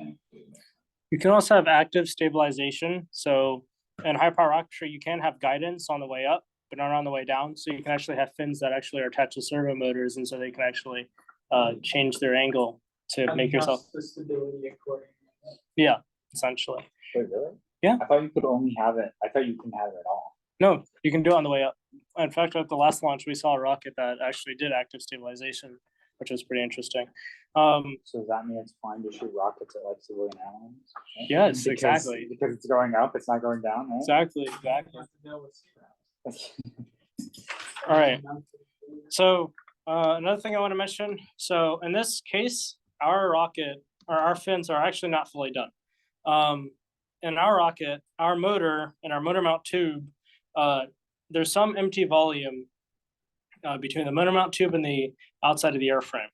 S1: You can also have active stabilization. So in high power rocketry, you can have guidance on the way up, but not on the way down. So you can actually have fins that actually are attached to servo motors, and so they can actually change their angle to make yourself.
S7: Adjust the stability accordingly.
S1: Yeah, essentially.
S2: Wait, really?
S1: Yeah.
S2: I thought you could only have it. I thought you couldn't have it at all.
S1: No, you can do it on the way up. In fact, at the last launch, we saw a rocket that actually did active stabilization, which was pretty interesting.
S2: So does that mean it's fine to shoot rockets at like civilian airlines? Right?
S1: Yes,
S2: Because-
S1: exactly.
S2: Because it's going up, it's not going down, right?
S1: Exactly.
S7: You have to deal with sea
S1: All right.
S7: routes.
S1: So another thing I want to mention. So in this case, our rocket or our fins are actually not fully done. In our rocket, our motor and our motor mount tube, there's some empty volume between the motor mount tube and the outside of the airframe.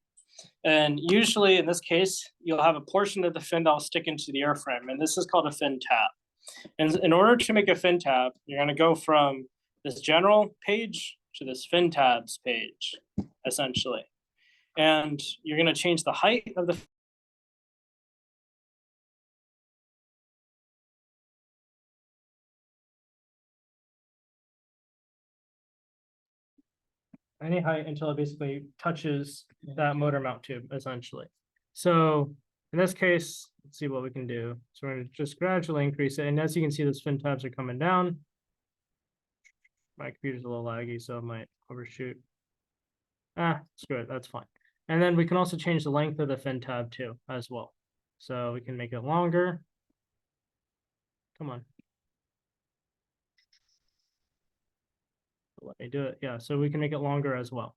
S1: And usually in this case, you'll have a portion of the fin that will stick into the airframe, and this is called a fin tab. And in order to make a fin tab, you're going to go from this general page to this fin tabs page, essentially. And you're going to change the height of the any height until it basically touches that motor mount tube, essentially. So in this case, let's see what we can do. So we're going to just gradually increase it. And as you can see, those fin tabs are coming down. My computer's a little laggy, so it might overshoot. Screw it, that's fine. And then we can also change the length of the fin tab too, as well. So we can make it longer. Come on. Let me do it. Yeah, so we can make it longer as well.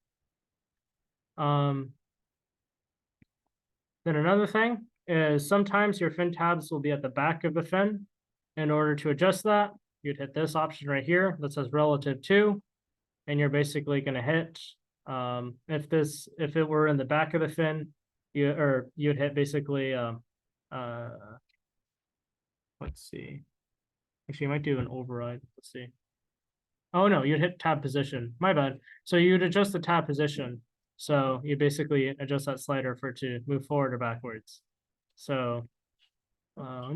S1: Then another thing is sometimes your fin tabs will be at the back of the fin. In order to adjust that, you'd hit this option right here that says relative to, and you're basically going to hit if it were in the back of the fin, you'd hit basically let's see. Actually, you might do an override. Let's see. Oh no, you'd hit tab position. My bad. So you'd adjust the tab position. So you basically adjust that slider for it to move forward or backwards. So, so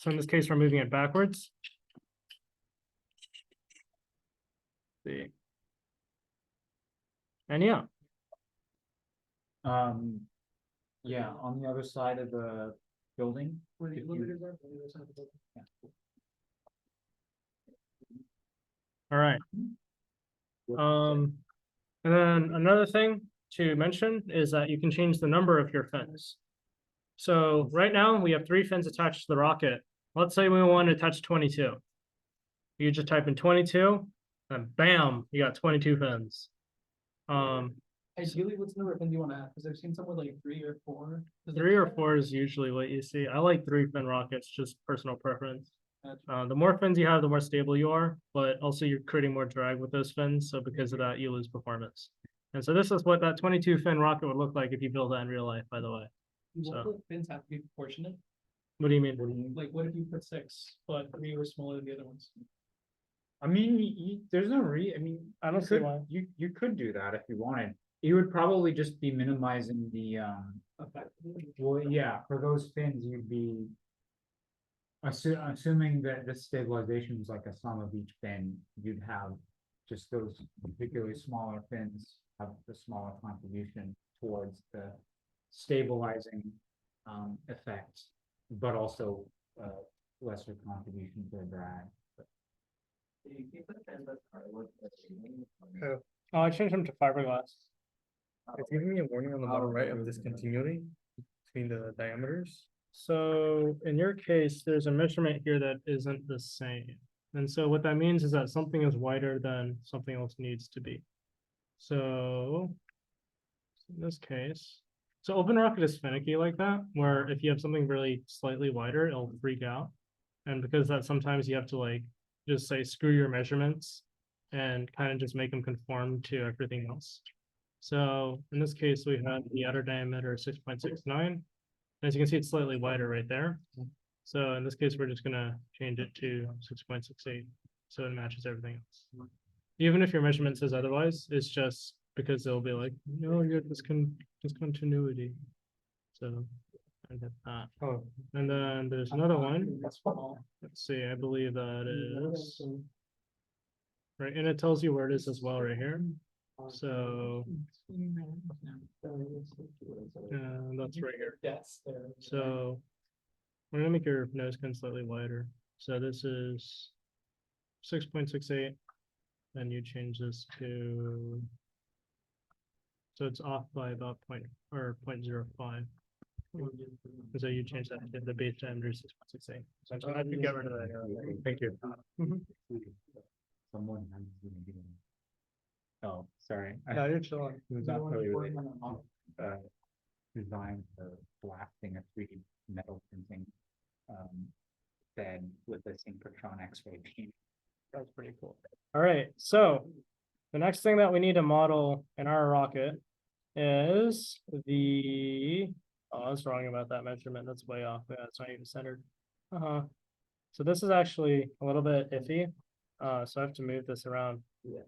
S1: in this case, we're moving it backwards. See, And yeah,
S2: Yeah, on the other side of the building.
S7: Where the
S2: if you-
S7: elevators are, on the other side of the building.
S1: all right. And then another thing to mention is that you can change the number of your fins. So right now we have 3 fins attached to the rocket. Let's say we want to attach 22. You just type in 22 and bam, you got 22 fins.
S7: Ideally, what's the number of fins you want to have? Because I've seen some with like 3 or 4. Does it
S1: 3 or
S7: matter?
S1: 4 is usually what you see. I like 3 fin rockets, just personal preference.
S7: Gotcha.
S1: The more fins you have, the more stable you are, but also you're creating more drag with those fins. So because of that, you lose performance. And so this is what that 22 fin rocket would look like if you build that in real life, by the way.
S7: Will
S1: So-
S7: the fins have to be proportionate?
S1: What do you mean?
S7: Like, what if you put 6, but 3 were smaller than the other ones?
S2: I mean, there's no
S1: I don't
S2: you
S1: see
S2: could,
S1: why.
S2: you could do that if you wanted. You would probably just be minimizing the,
S7: Effectively.
S2: well, yeah, for those fins, you'd be. Assuming that the stabilization is like a sum of each fin, you'd have just those particularly smaller fins have the smaller contribution towards the stabilizing effect, but also lesser contribution to the drag.
S1: Oh, I changed them to fiberglass.
S6: It's giving me a warning on the bottom right of discontinuity between the diameters.
S1: So in your case, there's a measurement here that isn't the same. And so what that means is that something is wider than something else needs to be. So in this case, so OpenRocket is finicky like that, where if you have something really slightly wider, it'll freak out. And because that sometimes you have to like just say screw your measurements and kind of just make them conform to everything else. So in this case, we have the outer diameter 6.69. As you can see, it's slightly wider right there. So in this case, we're just gonna change it to 6.68, so it matches everything else. Even if your measurement says otherwise, it's just because they'll be like, no, you're discontinuity. So I get that.
S6: Oh.
S1: And then there's another one. Let's see, I believe that is right, and it tells you where it is as well right here. So that's right here.
S7: That's there.
S1: So we're gonna make your nose cone slightly wider. So this is 6.68. Then you change this to, so it's off by about 0.05. And so you change that to the base diameter 6.68. So I could get rid of that.
S6: Thank you.
S2: Someone has been. Oh, sorry.
S1: No, you're chilling.
S2: It was not really related. Designed for blasting a 3D metal printing bed with a synchrotron X-ray beam.
S1: That's pretty cool. All right, so the next thing that we need to model in our rocket is the, oh, I was wrong about that measurement. That's way off. Yeah, it's not even centered. So this is actually a little bit iffy. So I have to move this around. Yeah.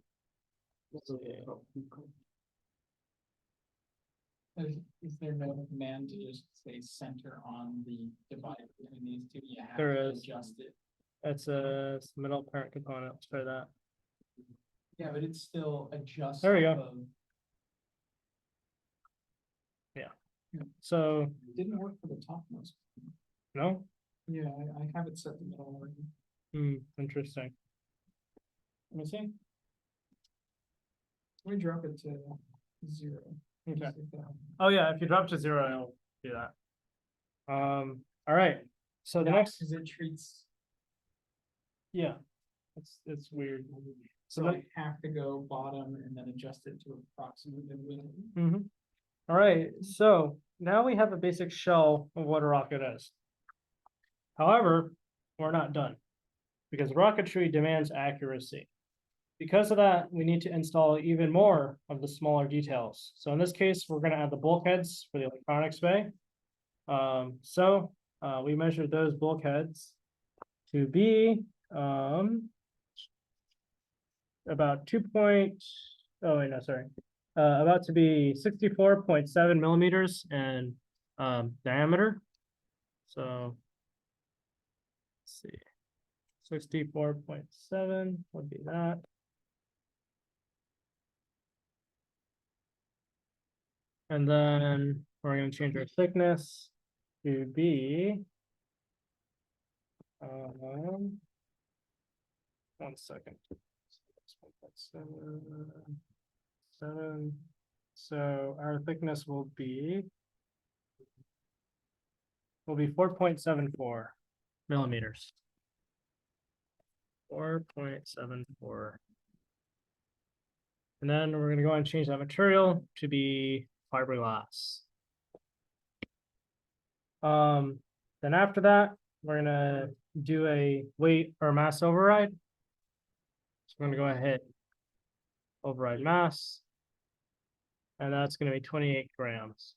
S7: Is there no command to just say center on the divide between these two? You have
S1: There
S7: to
S1: is.
S7: adjust it.
S1: It's a middle parent component. Let's try that.
S7: Yeah, but it's still adjust.
S1: There we go.
S7: off of-
S1: So,
S7: It didn't work for the topmost.
S1: no?
S7: Yeah, I have it set the middle already.
S1: Interesting. Let me see.
S7: Let me drop it to 0.
S1: Okay.
S7: Just like that.
S1: Oh yeah, if you drop to 0, I'll do that. All right. So the
S7: No,
S1: next,
S7: 'cause it treats,
S1: yeah, it's weird.
S7: so
S1: So
S7: I have to go bottom and then adjust it to approximate the width.
S1: All right, so now we have a basic shell of what a rocket is. However, we're not done because rocketry demands accuracy. Because of that, we need to install even more of the smaller details. So in this case, we're going to add the bulkheads for the electronics bay. We measured those bulkheads to be about about to be 64.7 millimeters in diameter. So let's see, 64.7 would be that. And then we're gonna change our thickness to be. 1 second. 1.7. So our thickness will be 4.74 millimeters. 4.74. And then we're gonna go and change that material to be fiberglass. Then after that, we're gonna do a weight or mass override. So we're gonna go ahead and hit override mass. And that's gonna be 28 grams.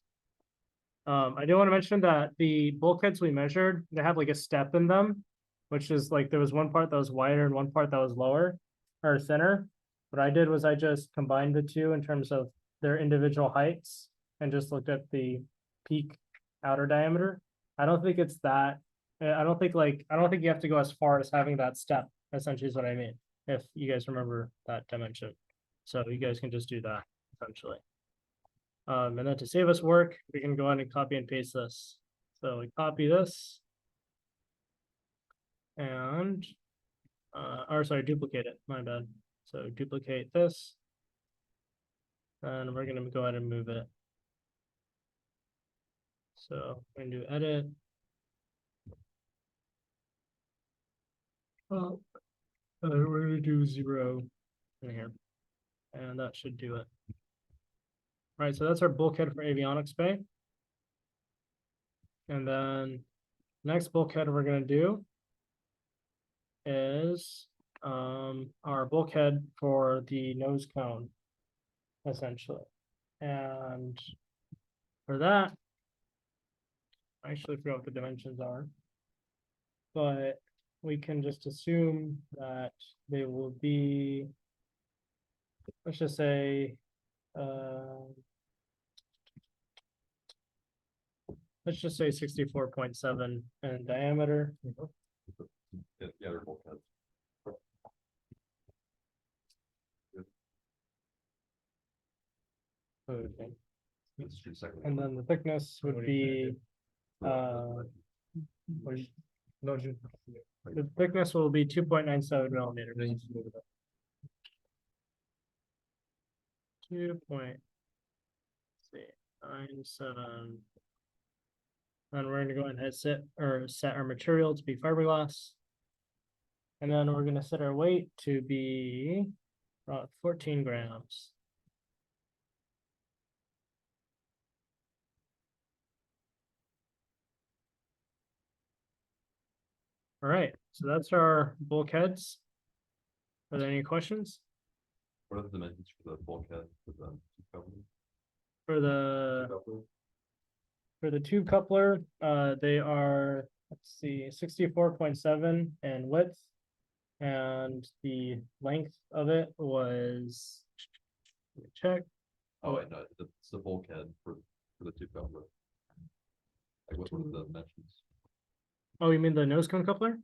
S1: I do want to mention that the bulkheads we measured, they have like a step in them, which is like there was one part that was wider and one part that was lower or thinner. What I did was I just combined the two in terms of their individual heights and just looked at the peak outer diameter. I don't think it's that. I don't think you have to go as far as having that step, essentially is what I mean, if you guys remember that dimension. So you guys can just do that essentially. And then to save us work, we can go ahead and copy and paste this. So we copy this. And, or sorry, duplicate it, my bad. So duplicate this. And we're gonna go ahead and move it. So we're gonna do edit. Well, we're gonna do 0 in here. And that should do it. All right, so that's our bulkhead for avionics bay. And then next bulkhead we're gonna do is our bulkhead for the nose cone, essentially. And for that, I actually forgot what the dimensions are, but we can just assume that they will be, let's just say, let's just say 64.7 in diameter.
S3: Yeah, they're both heads.
S1: Okay.
S3: That's true, second.
S1: And then the thickness would be,
S6: No,
S1: the thickness will be 2.97 millimeters. 2.97. And we're gonna go ahead and set our material to be fiberglass. And then we're gonna set our weight to be 14 grams. All right, so that's our bulkheads. Are there any questions?
S3: What are the dimensions for the bulkhead for the two coupler?
S1: For the
S3: Coupler?
S1: tube coupler, they are, let's see, 64.7 in width. And the length of it was, let me check.
S3: Oh, wait, no, it's the bulkhead for the two coupler. Like what are the dimensions?
S1: Oh, you mean the nose cone coupler?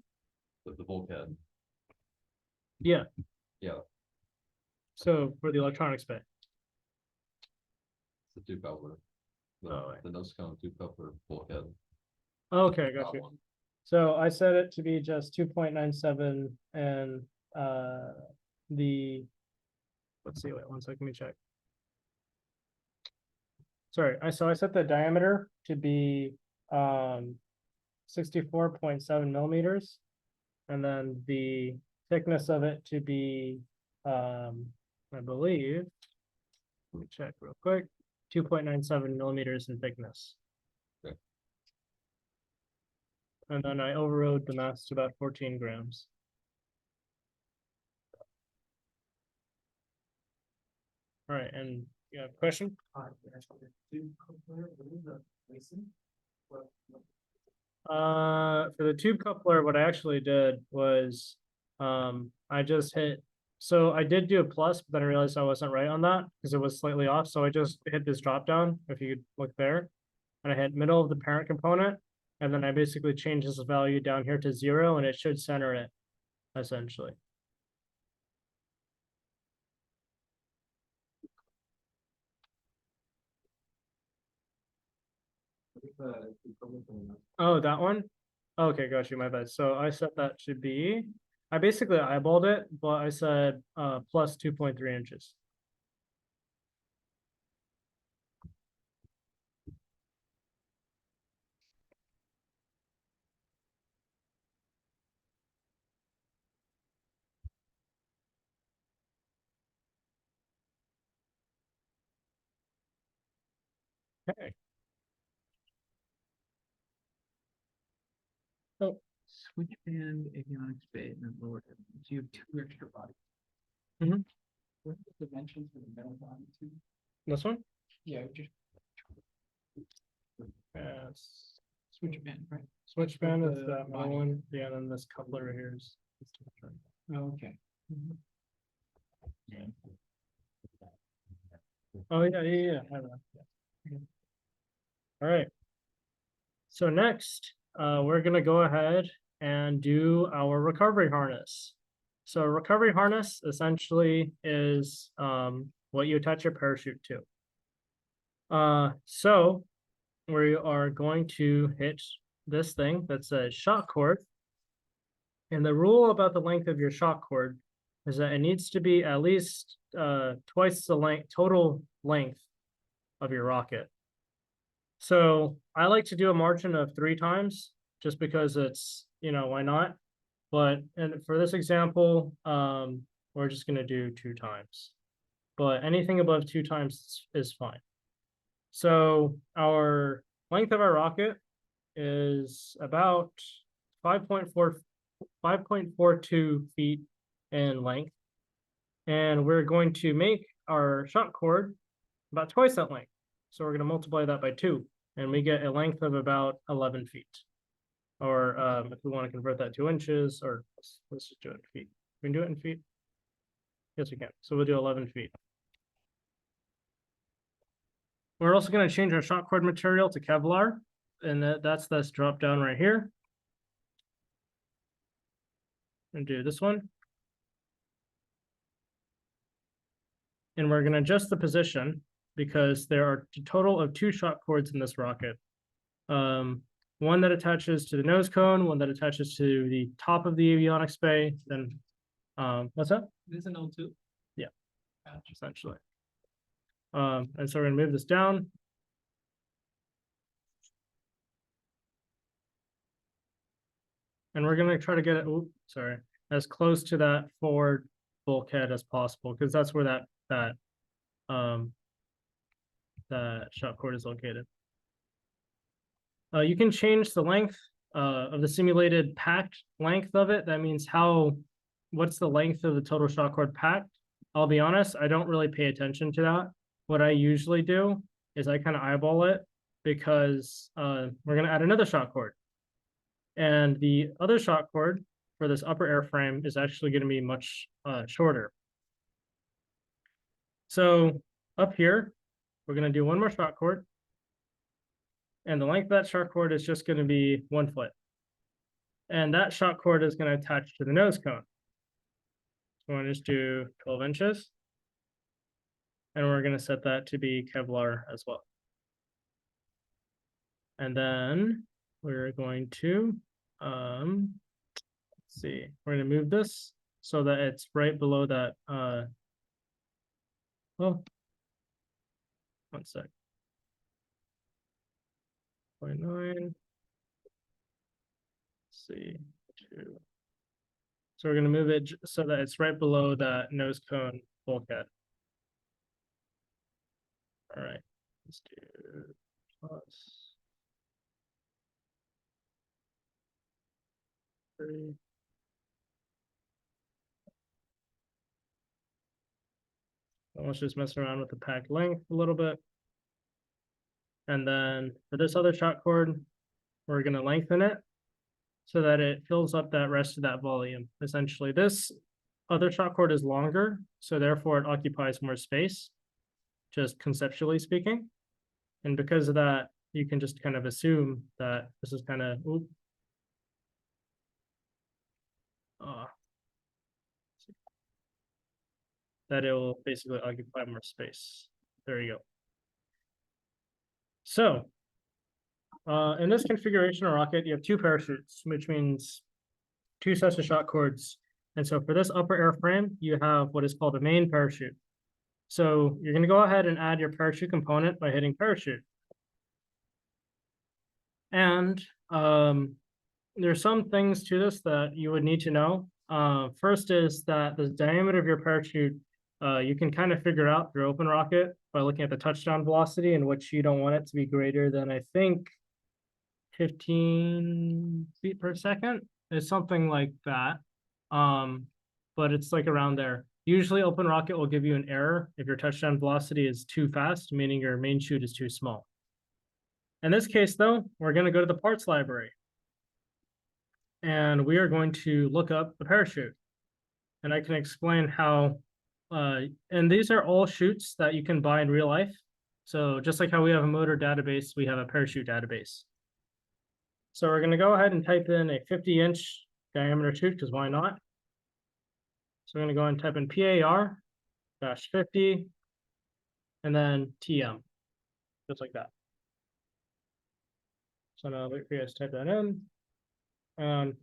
S3: The bulkhead,
S1: Yeah,
S3: yeah,
S1: so for the electronics bay.
S3: it's the two coupler.
S1: Oh, wait.
S3: The nose cone two coupler bulkhead.
S1: Okay, got
S3: That
S1: you.
S3: one.
S1: So I set it to be just 2.97 and let's see, wait 1 second, let me check. Sorry, I set the diameter to be 64.7 millimeters. And then the thickness of it to be I believe, let me check real quick, 2.97 millimeters in thickness.
S3: Okay.
S1: And then I overrode the mass to about 14 grams. All right, and you have a question? For the tube coupler, what I actually did was, I just hit, so I did do a plus, but then I realized I wasn't right on that because it was slightly off. So I just hit this drop down, if you could look there, and I hit middle of the parent component, and then I basically changed this value down here to 0, and it should center it, essentially. Oh, that one? Okay, got you, my bad. So I set that to be, I basically eyeballed it, but I said plus 2.3 inches. Okay.
S8: Switch band, avionics bay, and then lower head. So you have two extra bodies.
S1: Mhm.
S8: What are the dimensions for the middle body too?
S1: This one?
S8: Yeah, just
S1: Yes.
S8: switch band, right?
S1: Switch band is
S8: the
S1: that
S8: body.
S1: one. Yeah, and then this coupler right here is.
S8: Oh, okay.
S1: Oh, yeah. I know. Yeah. All right. So next, we're gonna go ahead and do our recovery harness. So a recovery harness essentially is what you attach your parachute to. So we are going to hit this thing that's a shock cord. And the rule about the length of your shock cord is that it needs to be at least twice the total length of your rocket. So I like to do a margin of 3 times just because it's, why not? But and for this example, we're just gonna do 2 times. But anything above 2 times is fine. So our length of our rocket is about 5.42 feet in length. And we're going to make our shock cord about twice that length. So we're going to multiply that by 2, and we get a length of about 11 feet. Or if we want to convert that to inches, or let's just do it in feet. We can do it in feet? Yes, we can. So we'll do 11 feet. We're also going to change our shock cord material to Kevlar, and that's this drop down right here. And do this one. And we're going to adjust the position because there are a total of 2 shock cords in this rocket. One that attaches to the nose cone, one that attaches to the top of the avionics bay. Then, what's that?
S8: This is an L2.
S1: Yeah, essentially. And so we're going to move this down. And we're going to try to get it, as close to that forward bulkhead as possible, because that's where that shock cord is located. You can change the length of the simulated packed length of it. That means what's the length of the total shock cord packed? I'll be honest, I don't really pay attention to that. What I usually do is I kind of eyeball it because we're going to add another shock cord. And the other shock cord for this upper airframe is actually going to be much shorter. So up here, we're going to do one more shock cord. And the length of that shock cord is just going to be 1 foot. And that shock cord is going to attach to the nose cone. So we're going to just do 12 inches. And we're going to set that to be Kevlar as well. And then we're going to, let's see, we're going to move this so that it's right below that, well, 1 sec. 0.9. See, 2. So we're going to move it so that it's right below that nose cone bulkhead. All right, let's do plus 3. Let's just mess around with the packed length a little bit. And then for this other shock cord, we're going to lengthen it so that it fills up that rest of that volume. Essentially, this other shock cord is longer, so therefore it occupies more space, just conceptually speaking. And because of that, you can just kind of assume that this is kind of, that it will basically occupy more space. There you go. So In this configuration of rocket, you have two parachutes, which means two sets of shock cords. And so for this upper airframe, you have what is called a main parachute. So you're going to go ahead and add your parachute component by hitting parachute. And there's some things to this that you would need to know. First is that the diameter of your parachute, you can kind of figure out through OpenRocket by looking at the touchdown velocity, in which you don't want it to be greater than, I think, 15 feet per second. It's something like that. But it's like around there. Usually OpenRocket will give you an error if your touchdown velocity is too fast, meaning your main chute is too small. In this case, though, we're going to go to the parts library. And we are going to look up the parachute. And I can explain how, and these are all chutes that you can buy in real life. So just like how we have a motor database, we have a parachute database. So we're going to go ahead and type in a 50-inch diameter chute, because why not? So we're going to go and type in PAR-50 and then TM, just like that. So now wait for you guys to type that in. And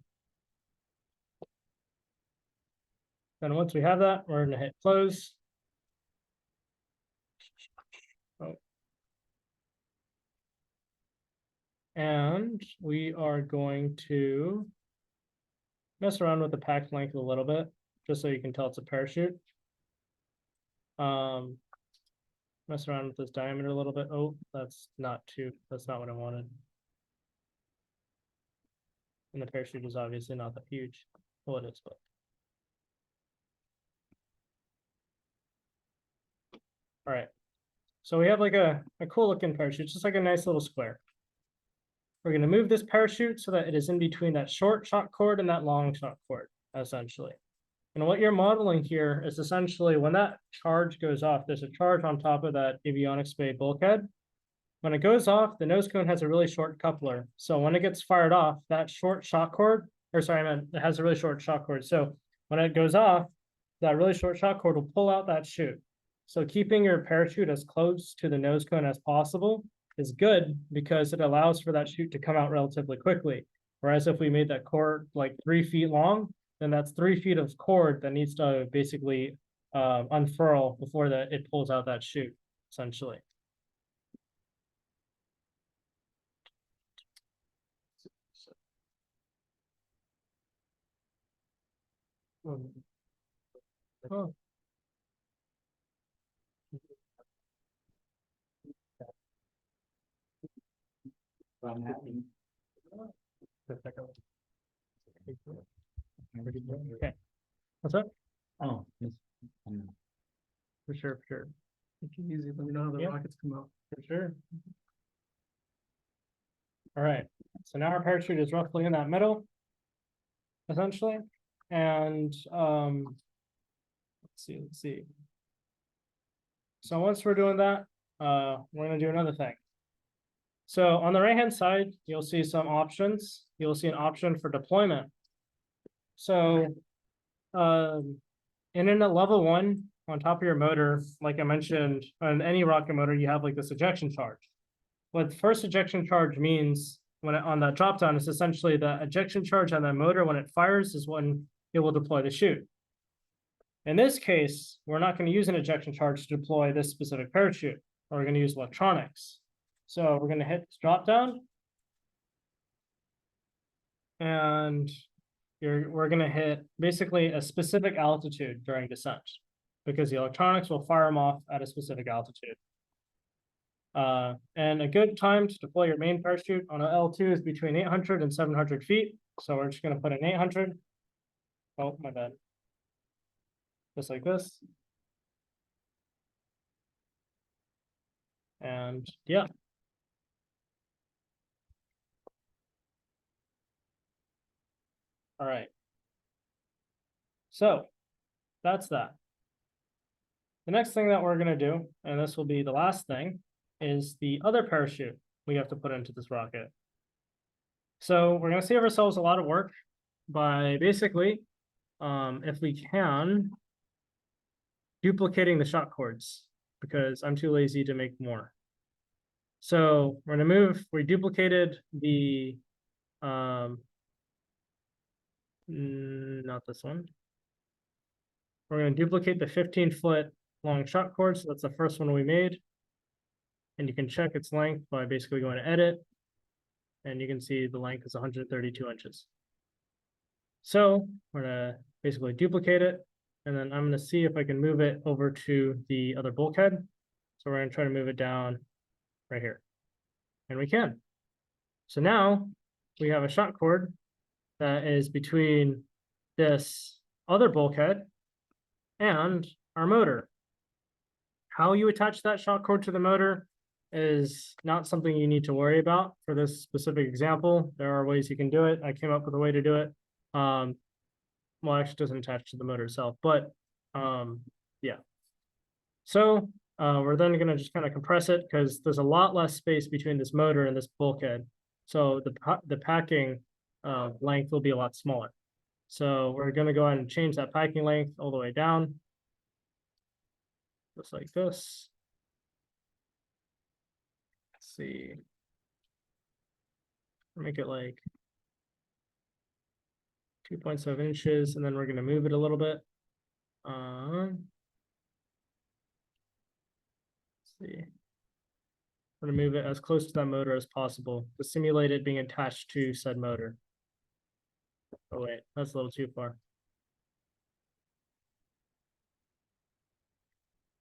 S1: then once we have that, we're going to hit close. Oh. And we are going to mess around with the pack length a little bit, just so you can tell it's a parachute. Mess around with this diameter a little bit. Oh, that's not what I wanted. And the parachute is obviously not that huge. Well, it is, but. All right. So we have like a cool looking parachute, just like a nice little square. We're going to move this parachute so that it is in between that short shock cord and that long shock cord, essentially. And what you're modeling here is essentially when that charge goes off, there's a charge on top of that avionics bay bulkhead. When it goes off, the nose cone has a really short coupler. So when it gets fired off, that short shock cord, or sorry, I meant it has a really short shock cord. So when it goes off, that really short shock cord will pull out that chute. So keeping your parachute as close to the nose cone as possible is good because it allows for that chute to come out relatively quickly. Whereas if we made that cord like 3 feet long, then that's 3 feet of cord that needs to basically unfurl before it pulls out that chute, essentially. Oh. Okay. What's up?
S2: Oh,
S1: For sure, for sure.
S6: Take it easy, let me know how the
S1: Yep.
S6: rockets come out.
S1: For sure. All right, so now our parachute is roughly in that middle, essentially. And let's see. So once we're doing that, we're gonna do another thing. So on the right-hand side, you'll see some options. You'll see an option for deployment. So in a level 1, on top of your motor, like I mentioned, on any rocket motor, you have like this ejection charge. What the first ejection charge means on that drop down is essentially the ejection charge on that motor when it fires is when it will deploy the chute. In this case, we're not going to use an ejection charge to deploy this specific parachute. We're going to use electronics. So we're going to hit drop down. And we're going to hit basically a specific altitude during descent because the electronics will fire them off at a specific altitude. And a good time to deploy your main parachute on an L2 is between 800 and 700 feet. So we're just going to put in 800. Oh, my bad. Just like this. And yeah. All right. So that's that. The next thing that we're going to do, and this will be the last thing, is the other parachute we have to put into this rocket. So we're going to save ourselves a lot of work by basically, if we can, duplicating the shock cords because I'm too lazy to make more. So we're gonna move, we duplicated the, not this one. We're gonna duplicate the 15-foot long shot cord, so that's the first one we made. And you can check its length by basically going to edit. And you can see the length is 132 inches. So we're gonna basically duplicate it, and then I'm gonna see if I can move it over to the other bulkhead. So we're gonna try to move it down right here. And we can. So now we have a shot cord that is between this other bulkhead and our motor. How you attach that shot cord to the motor is not something you need to worry about for this specific example. There are ways you can do it. I came up with a way to do it. Well, actually, it doesn't attach to the motor itself, but yeah. So we're then going to just kind of compress it because there's a lot less space between this motor and this bulkhead. So the packing length will be a lot smaller. So we're going to go ahead and change that packing length all the way down. Just like this. Let's see. Make it like 2.7 inches, and then we're going to move it a little bit. Let's see. We're going to move it as close to that motor as possible to simulate it being attached to said motor. Oh wait, that's a little too far.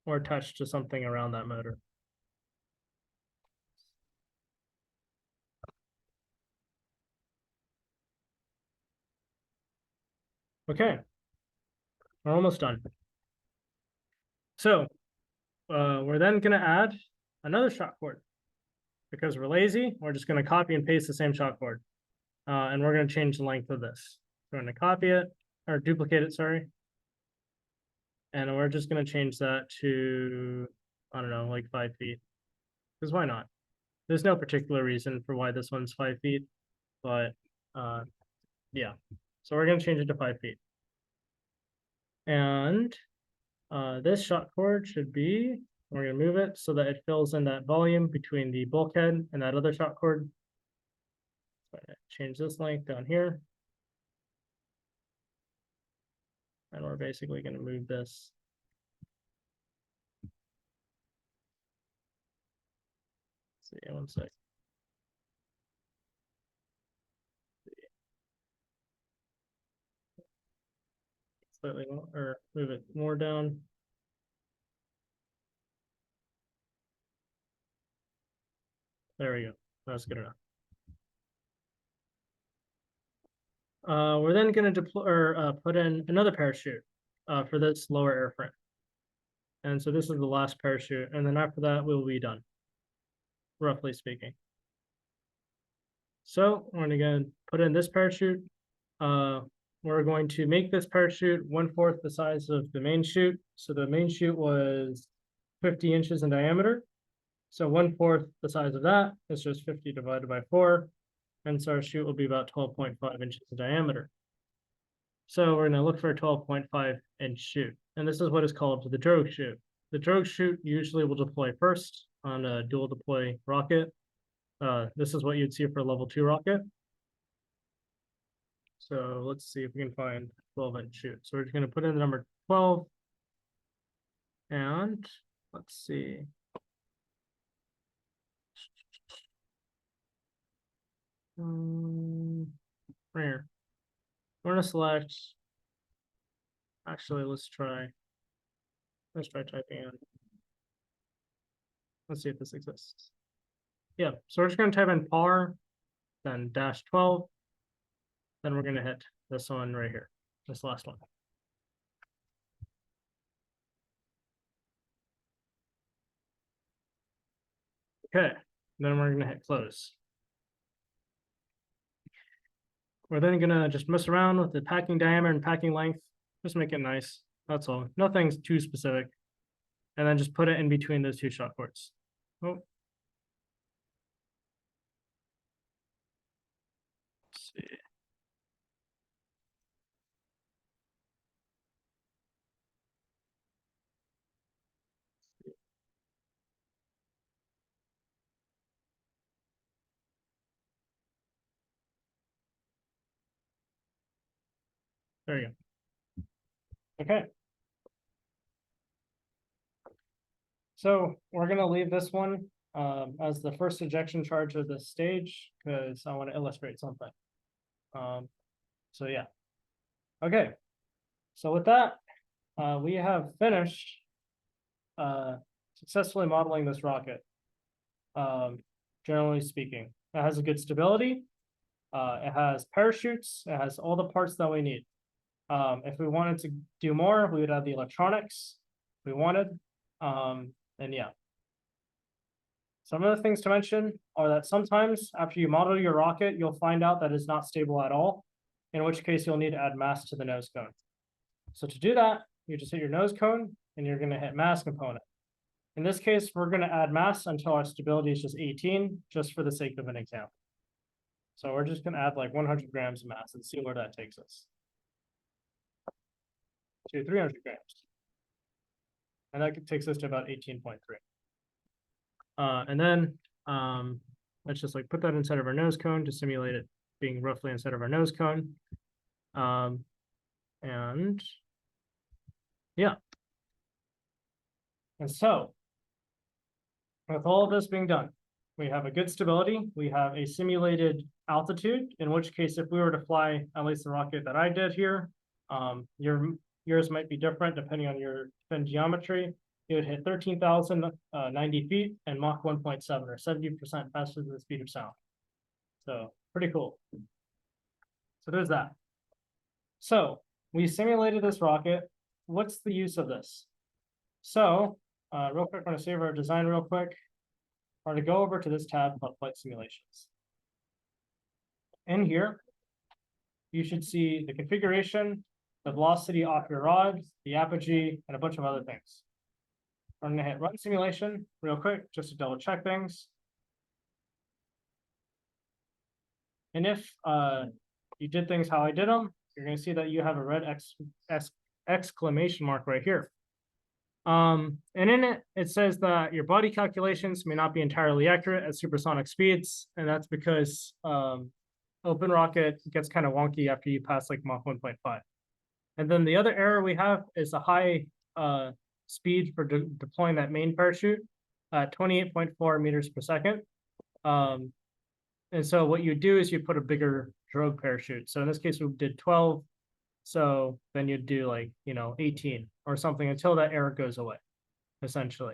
S1: Or attached to something around that motor. Okay, we're almost done. So we're then going to add another shot cord. Because we're lazy, we're just going to copy and paste the same shot cord. And we're going to change the length of this. We're going to copy it, or duplicate it, sorry. And we're just going to change that to, I don't know, like 5 feet. Because why not? There's no particular reason for why this one's 5 feet, but yeah. So we're going to change it to 5 feet. And this shot cord should be, we're going to move it so that it fills in that volume between the bulkhead and that other shot cord. So change this length down here. And we're basically going to move this. Let's see, one sec. Slightly more, or move it more down. There we go. That's good enough. We're then going to deploy or put in another parachute for this lower airframe. And so this is the last parachute, and then after that we'll be done, roughly speaking. So we're going to put in this parachute. We're going to make this parachute 1/4 the size of the main chute. So the main chute was 50 inches in diameter. So 1/4 the size of that is just 50 divided by 4. And so our chute will be about 12.5 inches in diameter. So we're going to look for a 12.5 inch chute. And this is what is called the drogue chute. The drogue chute usually will deploy first on a dual deploy rocket. This is what you'd see for a level 2 rocket. So let's see if we can find 12-inch chute. So we're just going to put in the number 12. And let's see. Right here. We're going to select. Actually, let's try typing in. Let's see if this exists. Yeah, so we're just going to type in par, then -12. Then we're going to hit this one right here, this last one. Okay, then we're going to hit close. We're then going to just mess around with the packing diameter and packing length. Just make it nice. That's all. Nothing's too specific. And then just put it in between those two shot cords. Oh. Let's see. There you go. Okay. So we're gonna leave this one as the first ejection charge of this stage, because I want to illustrate something. So yeah. Okay. So with that, we have finished successfully modeling this rocket. Generally speaking, it has a good stability. It has parachutes. It has all the parts that we need. If we wanted to do more, we would have the electronics if we wanted. And yeah. Some of the things to mention are that sometimes after you model your rocket, you'll find out that it's not stable at all, in which case you'll need to add mass to the nose cone. So to do that, you just hit your nose cone and you're gonna hit mass component. In this case, we're gonna add mass until our stability is just 18, just for the sake of an example. So we're just gonna add like 100 grams of mass and see where that takes us. To 300 grams. And that takes us to about 18.3. And then let's just like put that inside of our nose cone to simulate it being roughly inside of our nose cone. And yeah. And so with all of this being done, we have a good stability, we have a simulated altitude, in which case if we were to fly at least the rocket that I did here, yours might be different depending on your fin geometry. It would hit 13,090 feet and Mach 1.7 or 70% faster than the speed of sound. So pretty cool. So there's that. So we simulated this rocket. What's the use of this? So real quick, I'm going to save our design real quick. I'm going to go over to this tab called Flight Simulations. In here, you should see the configuration, the velocity off your rod, the apogee, and a bunch of other things. I'm going to hit run simulation real quick just to double check things. And if you did things how I did them, you're going to see that you have a red exclamation mark right here. And in it, it says that your body calculations may not be entirely accurate at supersonic speeds. And that's because OpenRocket gets kind of wonky after you pass like Mach 1.5. And then the other error we have is a high speed for deploying that main parachute at 28.4 meters per second. And so what you do is you put a bigger drogue parachute. So in this case, we did 12. So then you'd do like, 18 or something until that error goes away, essentially.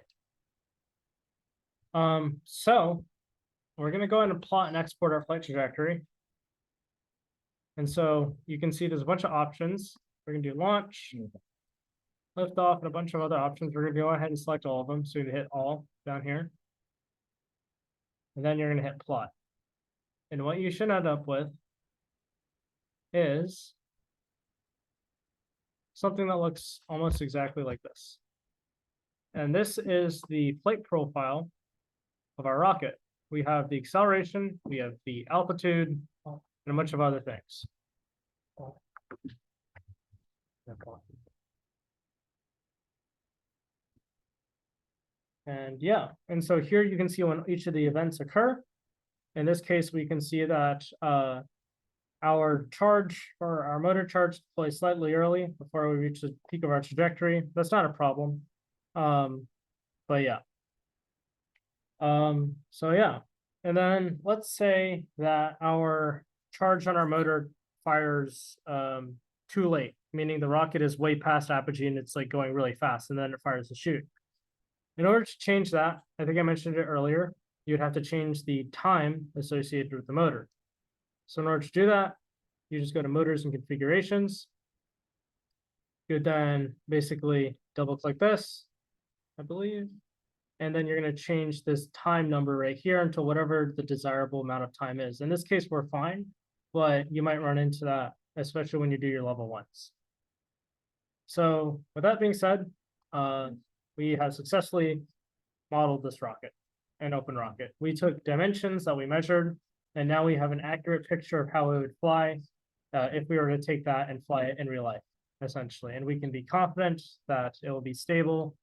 S1: So we're going to go ahead and plot and export our flight trajectory. And so you can see there's a bunch of options. We're going to do launch, lift off, and a bunch of other options. We're going to go ahead and select all of them. So you hit all down here. And then you're going to hit plot. And what you should end up with is something that looks almost exactly like this. And this is the flight profile of our rocket. We have the acceleration, we have the altitude, and a bunch of other things. And yeah, and so here you can see when each of the events occur. In this case, we can see that our charge or our motor charge deploys slightly early before we reach the peak of our trajectory. That's not a problem. But yeah. So yeah. And then let's say that our charge on our motor fires too late, meaning the rocket is way past apogee and it's like going really fast and then it fires the chute. In order to change that, I think I mentioned it earlier, you'd have to change the time associated with the motor. So in order to do that, you just go to motors and configurations. You then basically double click this, I believe. And then you're going to change this time number right here until whatever the desirable amount of time is. In this case, we're fine, but you might run into that, especially when you do your level ones. So with that being said, we have successfully modeled this rocket and OpenRocket. We took dimensions that we measured, and now we have an accurate picture of how it would fly if we were to take that and fly it in real life, essentially. And we can be confident that it will be stable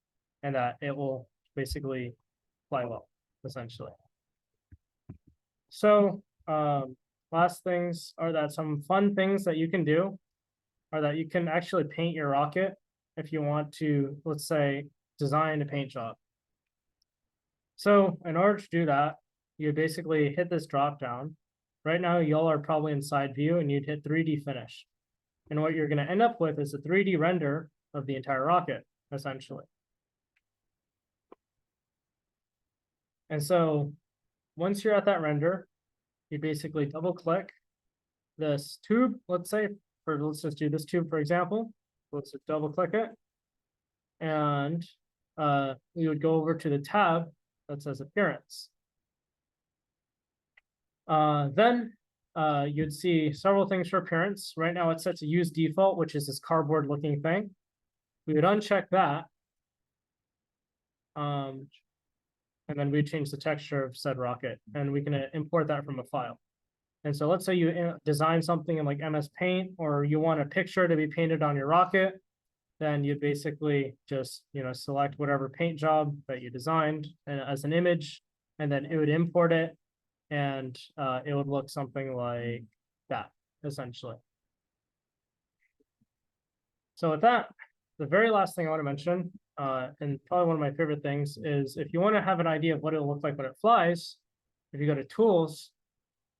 S1: and that it will basically fly well, essentially. So last things are that some fun things that you can do are that you can actually paint your rocket if you want to, let's say, design a paint job. So in order to do that, you basically hit this drop down. Right now, y'all are probably in side view and you'd hit 3D finish. And what you're going to end up with is a 3D render of the entire rocket, essentially. And so once you're at that render, you basically double click this tube, let's say, let's just do this tube, for example. Let's just double click it. And we would go over to the tab that says appearance. Then you'd see several things for appearance. Right now it's set to use default, which is this cardboard looking thing. We would uncheck that. And then we change the texture of said rocket, and we can import that from a file. And so let's say you design something in like MS Paint, or you want a picture to be painted on your rocket, then you basically just, select whatever paint job that you designed as an image, and then it would import it, and it would look something like that, essentially. So with that, the very last thing I want to mention, and probably one of my favorite things, is if you want to have an idea of what it'll look like when it flies, if you go to Tools,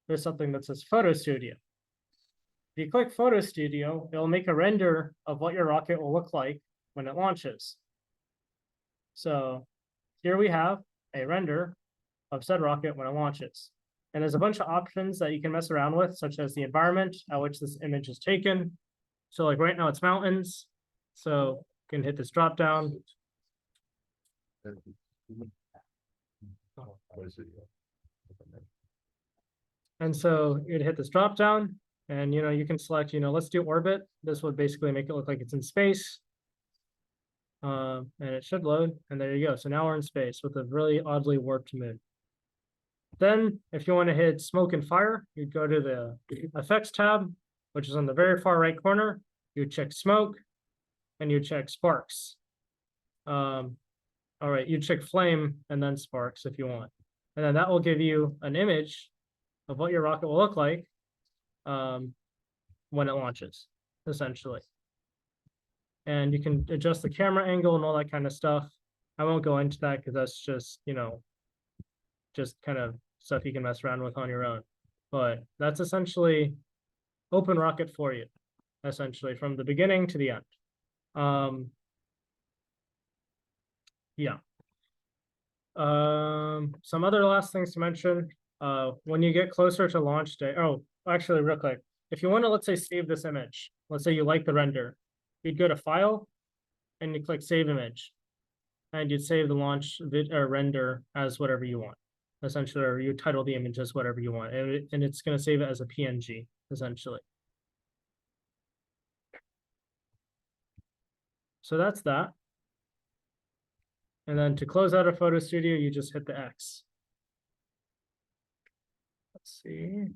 S1: there's something that says Photo Studio. If you click Photo Studio, it'll make a render of what your rocket will look like when it launches. So here we have a render of said rocket when it launches. And there's a bunch of options that you can mess around with, such as the environment at which this image is taken. So like right now it's mountains. So you can hit this drop down. And so you'd hit this drop down, and you can select, let's do orbit. This would basically make it look like it's in space. And it should load, and there you go. So now we're in space with a really oddly warped moon. Then if you want to hit smoke and fire, you'd go to the effects tab, which is on the very far right corner. You check smoke and you check sparks. All right, you check flame and then sparks if you want. And then that will give you an image of what your rocket will look like when it launches, essentially. And you can adjust the camera angle and all that kind of stuff. I won't go into that because that's just, just kind of stuff you can mess around with on your own. But that's essentially OpenRocket for you, essentially, from the beginning to the end. Yeah. Some other last things to mention. When you get closer to launch day, actually real quick, if you want to, let's say, save this image, let's say you like the render, you'd go to File and you click Save Image, and you'd save the launch render as whatever you want, essentially, or you title the image as whatever you want, and it's going to save it as a PNG, essentially. So that's that. And then to close out a Photo Studio, you just hit the X. Let's see,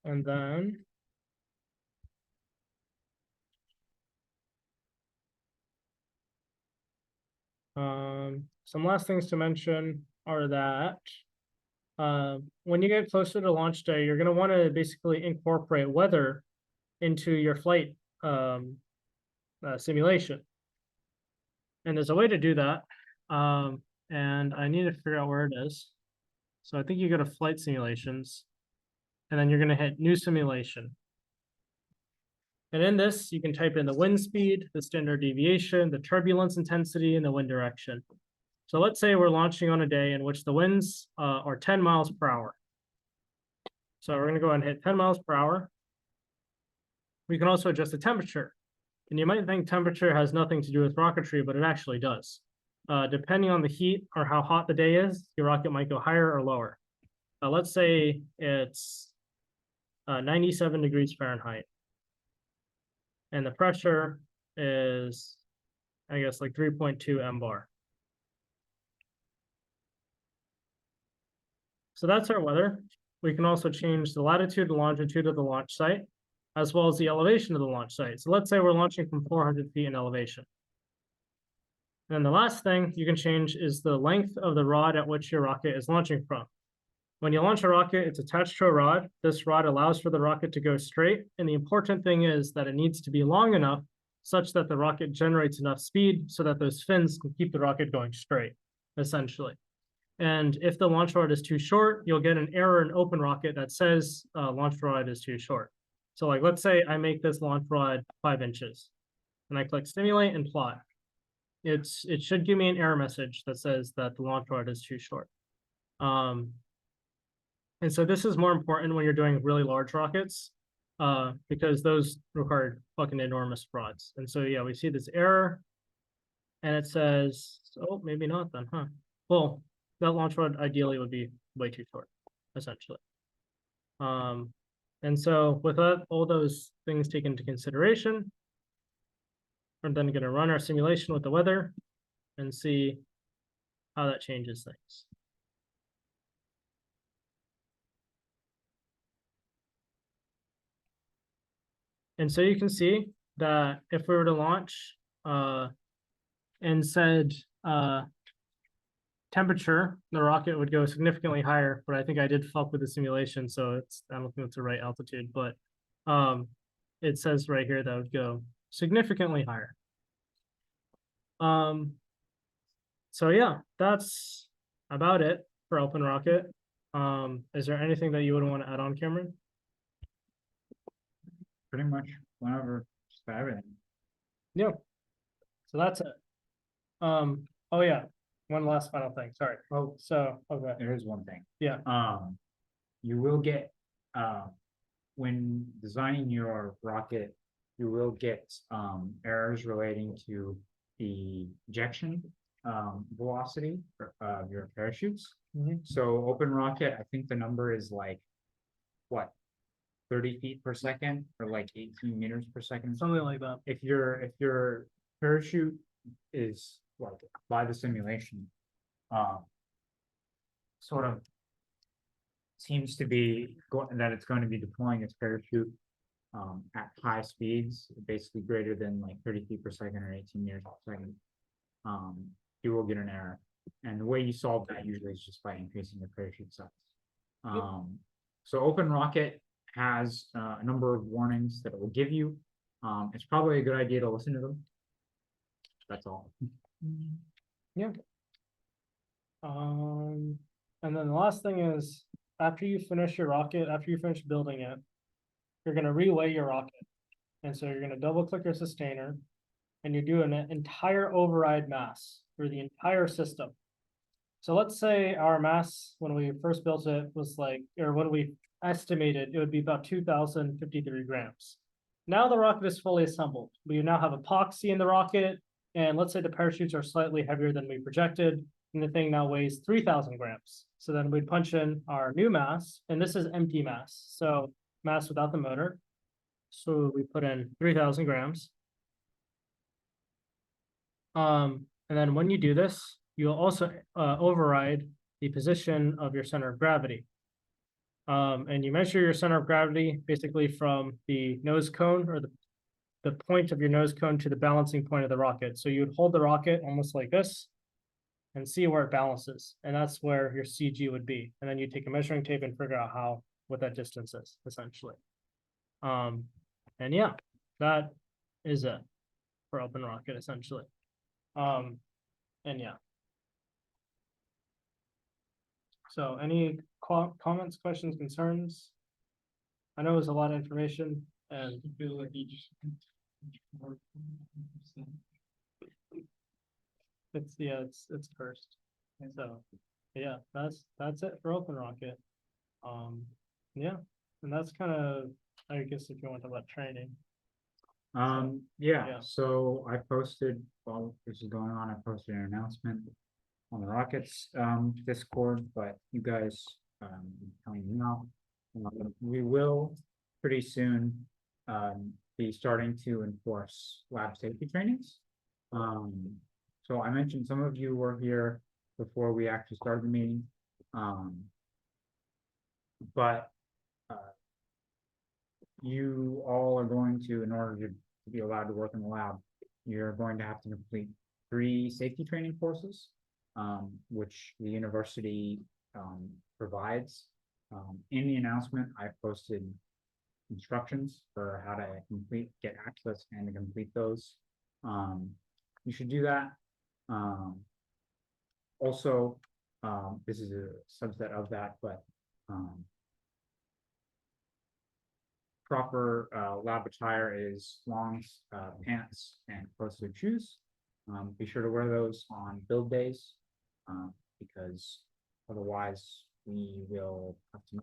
S1: and then some last things to mention are that when you get closer to launch day, you're going to want to basically incorporate weather into your flight simulation. And there's a way to do that. And I need to figure out where it is. So I think you go to flight simulations, and then you're going to hit new simulation. And in this, you can type in the wind speed, the standard deviation, the turbulence intensity, and the wind direction. So let's say we're launching on a day in which the winds are 10 miles per hour. So we're going to go ahead and hit 10 miles per hour. We can also adjust the temperature. And you might think temperature has nothing to do with rocketry, but it actually does. Depending on the heat or how hot the day is, your rocket might go higher or lower. Let's say it's 97 degrees Fahrenheit. And the pressure is, I guess, like 3.2 MBAR. So that's our weather. We can also change the latitude and longitude of the launch site, as well as the elevation of the launch site. So let's say we're launching from 400 feet in elevation. And then the last thing you can change is the length of the rod at which your rocket is launching from. when you launch a rocket, it's attached to a rod. This rod allows for the rocket to go straight. And the important thing is that it needs to be long enough such that the rocket generates enough speed so that those fins can keep the rocket going straight, essentially. And if the launch rod is too short, you'll get an error in OpenRocket that says launch rod is too short. So like, let's say I make this launch rod 5 inches and I click simulate and plot. It should give me an error message that says that the launch rod is too short. And so this is more important when you're doing really large rockets because those require fucking enormous rods. And so, yeah, we see this error and it says, oh, maybe not then, huh? Well, that launch rod ideally would be way too short, essentially. And so with all those things taken into consideration, we're then going to run our simulation with the weather and see how that changes things. And so you can see that if we were to launch and said temperature, the rocket would go significantly higher, but I think I did fuck with the simulation, so I don't think it's the right altitude, but it says right here that would go significantly higher. So yeah, that's about it for OpenRocket. Is there anything that you would want to add on, Cameron?
S2: Pretty much whenever, just about everything.
S1: Yeah. So that's it. Oh yeah, one last final thing, sorry.
S2: Oh,
S1: So, okay,
S2: there is one thing.
S1: yeah,
S2: You will get, when designing your rocket, you will get, errors relating to the ejection, velocity of your parachutes.
S1: Mhm.
S2: So OpenRocket, I think the number is like, what? 30 feet per second or like 18 meters per second.
S1: something like that.
S2: If your parachute is like by the simulation, sort of seems to be that it's going to be deploying its parachute at high speeds, basically greater than like 30 feet per second or 18 meters per second, you will get an error. And the way you solve that usually is just by increasing the parachute size. So OpenRocket has a number of warnings that it will give you. It's probably a good idea to listen to them. That's all.
S1: Yeah. And then the last thing is, after you finish your rocket, after you finish building it, you're gonna reweigh your rocket. And so you're gonna double click your sustainer and you do an entire override mass for the entire system. So let's say our mass when we first built it was like, or when we estimated it would be about 2,053 grams. Now the rocket is fully assembled. We now have epoxy in the rocket, and let's say the parachutes are slightly heavier than we projected, and the thing now weighs 3,000 grams. So then we'd punch in our new mass, and this is empty mass, so mass without the motor. So we put in 3,000 grams. And then when you do this, you'll also override the position of your center of gravity. And you measure your center of gravity basically from the nose cone or the point of your nose cone to the balancing point of the rocket. So you would hold the rocket almost like this and see where it balances. And that's where your CG would be. And then you take a measuring tape and figure out what that distance is, essentially. And yeah, that is it for OpenRocket, essentially. And yeah. So any comments, questions, concerns? I know it was a lot of information and
S7: Feel like each.
S1: it's cursed. And so, yeah, that's it for OpenRocket. Yeah, and that's kind of, I guess if you want to talk about training. Yeah.
S2: So I posted, while this is going on, I posted an announcement on the Rockets Discord, but you guys telling you now, we will pretty soon be starting to enforce lab safety trainings. So I mentioned some of you were here before we actually started the meeting, but you all are going to, in order to be allowed to work in the lab, you're going to have to complete 3 safety training courses, which the university provides. In the announcement, I posted instructions for how to get access and to complete those. You should do that. Also, this is a subset of that, but proper lab attire is longs, pants, and closed-toed shoes. Be sure to wear those on build days, because otherwise we will have to